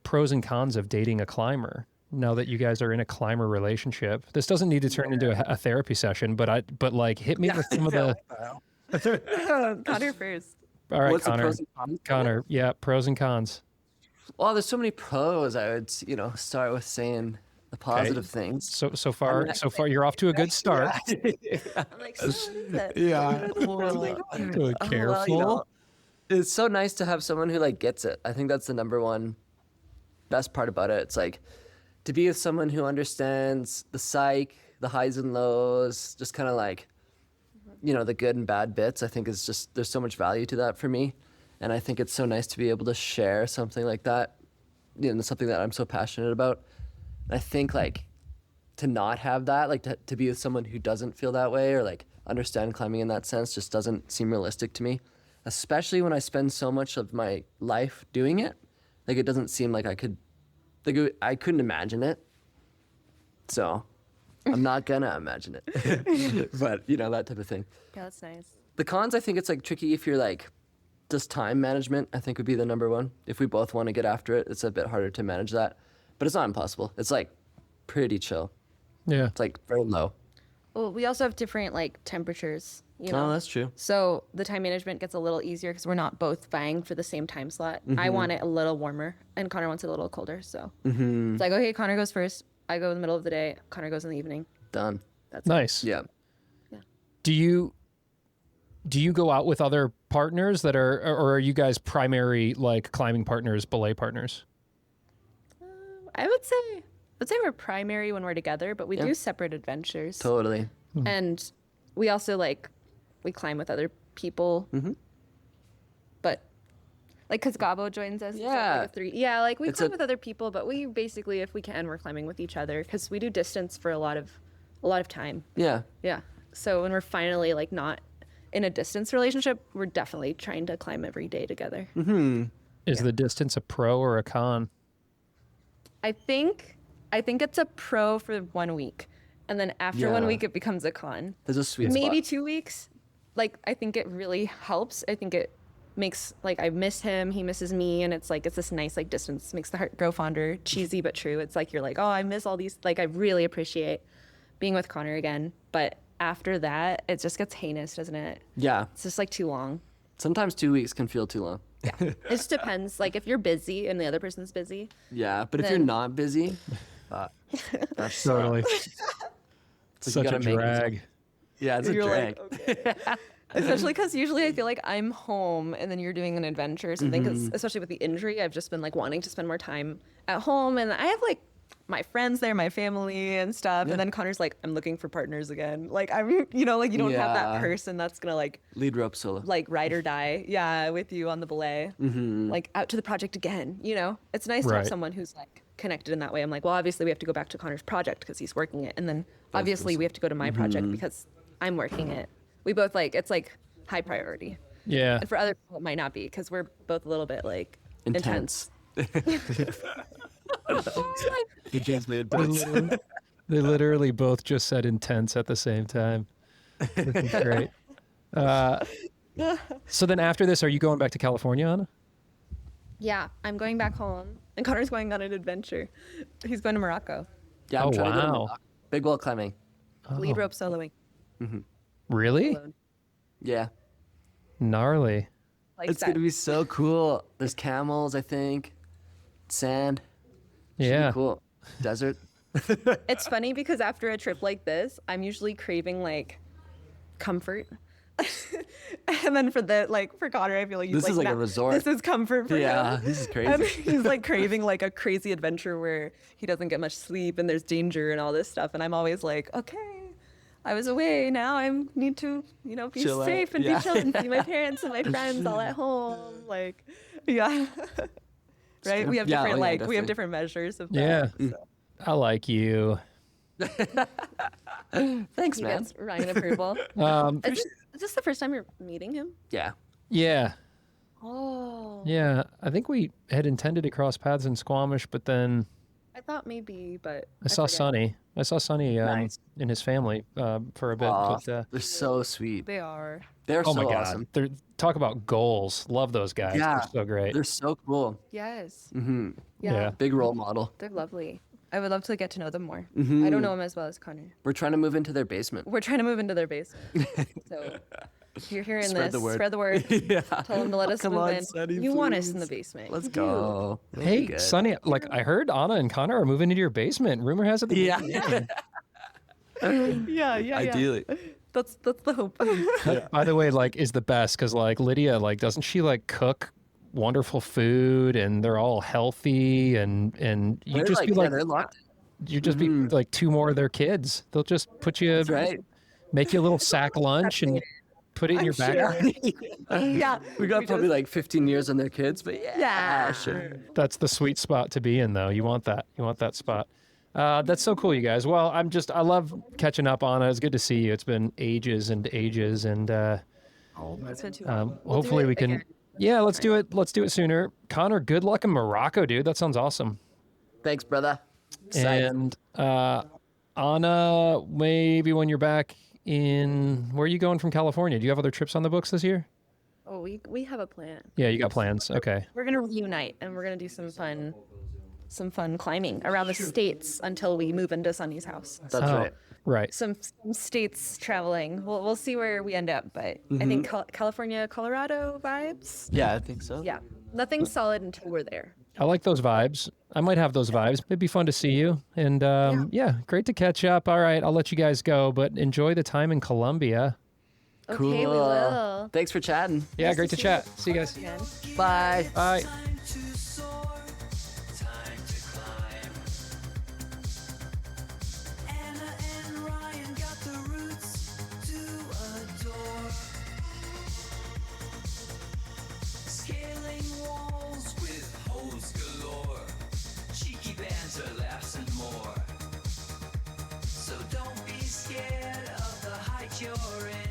[SPEAKER 3] pros and cons of dating a climber. Now that you guys are in a climber relationship, this doesn't need to turn into a therapy session, but like hit me with some of the.
[SPEAKER 2] Connor first.
[SPEAKER 3] All right,
[SPEAKER 5] What's the
[SPEAKER 3] Connor.
[SPEAKER 5] pros and cons?
[SPEAKER 3] Connor, yeah, pros and cons.
[SPEAKER 5] Well, there's so many pros. I would, start with saying the positive things.
[SPEAKER 3] So far, you're off to a good start.
[SPEAKER 2] I'm like, so what is it?
[SPEAKER 5] Yeah.
[SPEAKER 3] Careful.
[SPEAKER 5] It's so nice to have someone who like gets it. I think that's the number one best part about it. It's like to be with someone who understands the psych, the highs and lows, just kind of like, the good and bad bits. I think is just, there's so much value to that for me. And I think it's so nice to be able to share something like that, something that I'm so passionate about. I think like to not have that, like to be with someone who doesn't feel that way or like understand climbing in that sense just doesn't seem realistic to me. especially when I spend so much of my life doing it. Like, it doesn't seem like I could, I couldn't imagine it. So I'm not gonna imagine it. But, that type of thing.
[SPEAKER 2] Yeah, that's nice.
[SPEAKER 5] The cons, I think it's like tricky if you're like, just time management, I think would be the number one. If we both want to get after it, it's a bit harder to manage that. But it's not impossible. It's like pretty chill.
[SPEAKER 3] Yeah.
[SPEAKER 5] It's like very low.
[SPEAKER 2] Well, we also have different like temperatures,
[SPEAKER 5] Oh, that's true.
[SPEAKER 2] So the time management gets a little easier because we're not both vying for the same time slot. I want it a little warmer, and Connor wants it a little colder. So it's like, okay, Connor goes first. I go in the middle of the day. Connor goes in the evening.
[SPEAKER 5] Done.
[SPEAKER 2] That's
[SPEAKER 3] Nice.
[SPEAKER 5] Yeah.
[SPEAKER 3] Do you go out with other partners that are, or are you guys primary like climbing partners, belay partners?
[SPEAKER 2] I would say we're primary when we're together, but we do separate adventures.
[SPEAKER 5] Totally.
[SPEAKER 2] And we also we climb with other people. But like, cause Gabo joins us. so,
[SPEAKER 5] Yeah.
[SPEAKER 2] like, a three. Yeah, like we
[SPEAKER 5] It's
[SPEAKER 2] climb with other people, but we basically, if we can, we're climbing with each other because we do distance for a lot of time.
[SPEAKER 5] Yeah.
[SPEAKER 2] Yeah. So when we're finally like not in a distance relationship, we're definitely trying to climb every day together.
[SPEAKER 3] Is the distance a pro or a con?
[SPEAKER 2] I think it's a pro for 1 week, and then after 1
[SPEAKER 5] Yeah.
[SPEAKER 2] week it becomes a con.
[SPEAKER 5] There's a sweet
[SPEAKER 2] Maybe
[SPEAKER 5] spot.
[SPEAKER 2] 2 weeks. Like, I think it really helps. I think it makes like I miss him, he misses me, and it's like it's this nice like distance, makes the heart grow fonder. Cheesy but true. It's like you're like, oh, I miss all these. Like, I really appreciate being with Connor again, but after that it just gets heinous, doesn't it?
[SPEAKER 5] Yeah.
[SPEAKER 2] It's just like too long.
[SPEAKER 5] Sometimes 2 weeks can feel too long.
[SPEAKER 2] It just depends. Like, if you're busy and the other person's busy,
[SPEAKER 5] Yeah. But if you're
[SPEAKER 2] Then-
[SPEAKER 5] not busy, that's
[SPEAKER 3] Totally.
[SPEAKER 5] like you
[SPEAKER 3] Such a
[SPEAKER 5] gotta make it-
[SPEAKER 3] drag.
[SPEAKER 5] Yeah, it's a
[SPEAKER 2] you're
[SPEAKER 5] drag.
[SPEAKER 2] like, okay. Especially because usually I feel like I'm home and then you're doing an adventure or something. Because especially with the injury, I've just been like wanting to spend more time at home, and I have like my friends there, my family and stuff. And then Connor's like, I'm looking for partners again. Like, I'm, like you don't have
[SPEAKER 5] Yeah.
[SPEAKER 2] that person that's gonna like
[SPEAKER 5] Lead rope solo.
[SPEAKER 2] ride or die. Yeah, with you on the belay. Like, out to the project again. It's nice to
[SPEAKER 3] Right.
[SPEAKER 2] have someone who's like connected in that way. I'm like, well, obviously we have to go back to Connor's project because he's working it, and then obviously we have to go to my project because I'm working it. We both it's like high priority,
[SPEAKER 3] Yeah.
[SPEAKER 2] and for other people it might not be because we're both a little bit like intense.
[SPEAKER 5] You translated
[SPEAKER 3] They literally both just said intense at the same time. Which is great. So then after this, are you going back to California, Anna?
[SPEAKER 2] Yeah, I'm going back home, and Connor's going on an adventure. He's going to Morocco,
[SPEAKER 5] Yeah, I'm
[SPEAKER 3] Oh,
[SPEAKER 5] trying to get
[SPEAKER 3] wow.
[SPEAKER 5] him big wall climbing.
[SPEAKER 2] lead rope soloing.
[SPEAKER 3] Really?
[SPEAKER 2] Alone.
[SPEAKER 5] Yeah.
[SPEAKER 3] Gnarly.
[SPEAKER 2] Like
[SPEAKER 5] It's
[SPEAKER 2] that.
[SPEAKER 5] gonna be so cool. There's camels, I think. Sand. Should be
[SPEAKER 3] Yeah.
[SPEAKER 5] cool. Desert.
[SPEAKER 2] It's funny because after a trip like this, I'm usually craving like comfort. And then for Connor, I feel like he's
[SPEAKER 5] This is like a
[SPEAKER 2] "Nah,
[SPEAKER 5] resort."
[SPEAKER 2] This is comfort for
[SPEAKER 5] Yeah,
[SPEAKER 2] him.
[SPEAKER 5] this is
[SPEAKER 2] And
[SPEAKER 5] crazy.
[SPEAKER 2] he's like craving like a crazy adventure where he doesn't get much sleep and there's danger and all this stuff. And I'm always like, okay, I was away. Now I need to, be
[SPEAKER 5] Chill out.
[SPEAKER 2] safe and
[SPEAKER 5] Yeah.
[SPEAKER 2] be chill and see my parents and my friends all at home. Like, yeah. Right? We have
[SPEAKER 5] Yeah,
[SPEAKER 2] different
[SPEAKER 5] oh yeah,
[SPEAKER 2] we have
[SPEAKER 5] definitely.
[SPEAKER 2] different measures of
[SPEAKER 3] Yeah.
[SPEAKER 2] that. So.
[SPEAKER 3] I like you.
[SPEAKER 5] Thanks,
[SPEAKER 2] He
[SPEAKER 5] man.
[SPEAKER 2] gets Ryan approval.
[SPEAKER 3] Um,
[SPEAKER 2] Is this the first time you're meeting him?
[SPEAKER 5] Yeah.
[SPEAKER 3] yeah.
[SPEAKER 2] Oh.
[SPEAKER 3] Yeah. I think we had intended to cross paths in Squamish, but then
[SPEAKER 2] I thought maybe, but
[SPEAKER 3] I saw
[SPEAKER 2] forget.
[SPEAKER 3] Sonny. I saw Sonny
[SPEAKER 5] Nice.
[SPEAKER 3] and his family for a bit.
[SPEAKER 5] Aw,
[SPEAKER 3] But,
[SPEAKER 5] they're so sweet.
[SPEAKER 2] They are.
[SPEAKER 5] They're
[SPEAKER 3] oh
[SPEAKER 5] so
[SPEAKER 3] my God.
[SPEAKER 5] awesome.
[SPEAKER 3] Talk about goals. Love those guys.
[SPEAKER 5] Yeah.
[SPEAKER 3] They're so great.
[SPEAKER 5] They're so cool.
[SPEAKER 2] Yes.
[SPEAKER 5] Hmm.
[SPEAKER 2] Yeah.
[SPEAKER 5] Big role model.
[SPEAKER 2] They're lovely. I would love to get to know them more.
[SPEAKER 5] Mm-hmm.
[SPEAKER 2] I don't know them as well as Connor.
[SPEAKER 5] We're trying to move into their basement.
[SPEAKER 2] We're trying to move into their basement. So if you're hearing
[SPEAKER 5] Spread
[SPEAKER 2] this,
[SPEAKER 5] the word.
[SPEAKER 2] spread the word.
[SPEAKER 5] Yeah.
[SPEAKER 2] Tell them to let us
[SPEAKER 5] Come
[SPEAKER 2] move
[SPEAKER 5] on,
[SPEAKER 2] in.
[SPEAKER 5] Sonny,
[SPEAKER 2] You want us in the
[SPEAKER 5] please.
[SPEAKER 2] basement.
[SPEAKER 5] Let's
[SPEAKER 2] You do.
[SPEAKER 5] go. It'll be
[SPEAKER 3] Hey,
[SPEAKER 5] good.
[SPEAKER 3] Sonny, like I heard Anna and Connor are moving into your basement. Rumor has it. that-
[SPEAKER 5] Yeah.
[SPEAKER 2] Yeah.
[SPEAKER 5] Ideally.
[SPEAKER 2] That's the hope.
[SPEAKER 3] By the way, like is the best because like Lydia, like doesn't she like cook wonderful food and they're all healthy and you
[SPEAKER 5] They're
[SPEAKER 3] just
[SPEAKER 5] like,
[SPEAKER 3] be
[SPEAKER 5] yeah,
[SPEAKER 3] like
[SPEAKER 5] they're locked.
[SPEAKER 3] you just be like two more of their kids. They'll just put you
[SPEAKER 5] That's right.
[SPEAKER 3] make you a little sack lunch and put it in your backyard.
[SPEAKER 2] Yeah.
[SPEAKER 5] We got probably like 15 years on their kids, but yeah, sure.
[SPEAKER 3] That's the sweet spot to be in though. You want that. You want that spot. That's so cool, you guys. Well, I love catching up on it. It's good to see you. It's been ages and ages, and
[SPEAKER 2] It's been too long. We'll do
[SPEAKER 3] Hopefully
[SPEAKER 2] it
[SPEAKER 3] we can.
[SPEAKER 2] again.
[SPEAKER 3] Yeah, let's do it. Let's do it sooner. Connor, good luck in Morocco, dude. That sounds awesome.
[SPEAKER 5] Thanks, brother. Excited.
[SPEAKER 3] And Anna, maybe when you're back in, where are you going from California? Do you have other trips on the books this year?
[SPEAKER 2] Oh, we have a plan.
[SPEAKER 3] Yeah, you got plans. Okay.
[SPEAKER 2] We're gonna reunite and we're gonna do some fun climbing around the states until we move into Sunny's house.
[SPEAKER 5] That's right.
[SPEAKER 3] Right.
[SPEAKER 2] Some states traveling. We'll see where we end up, but I think California, Colorado vibes.
[SPEAKER 5] Yeah, I think so.
[SPEAKER 2] Yeah, nothing's solid until we're there.
[SPEAKER 3] I like those vibes. I might have those vibes. It'd be fun to see you. And yeah, great to catch up. All right, I'll let you guys go, but enjoy the time in Colombia.
[SPEAKER 2] Okay, we will.
[SPEAKER 5] Thanks for chatting.
[SPEAKER 3] Yeah, great to chat. See you guys.
[SPEAKER 2] Again.
[SPEAKER 5] Bye.
[SPEAKER 3] Bye.
[SPEAKER 1] Time to soar, time to climb. Anna and Ryan got the roots to adore. Scaling walls with hose galore. Cheeky banter, laughs and more. So don't be scared of the height you're in.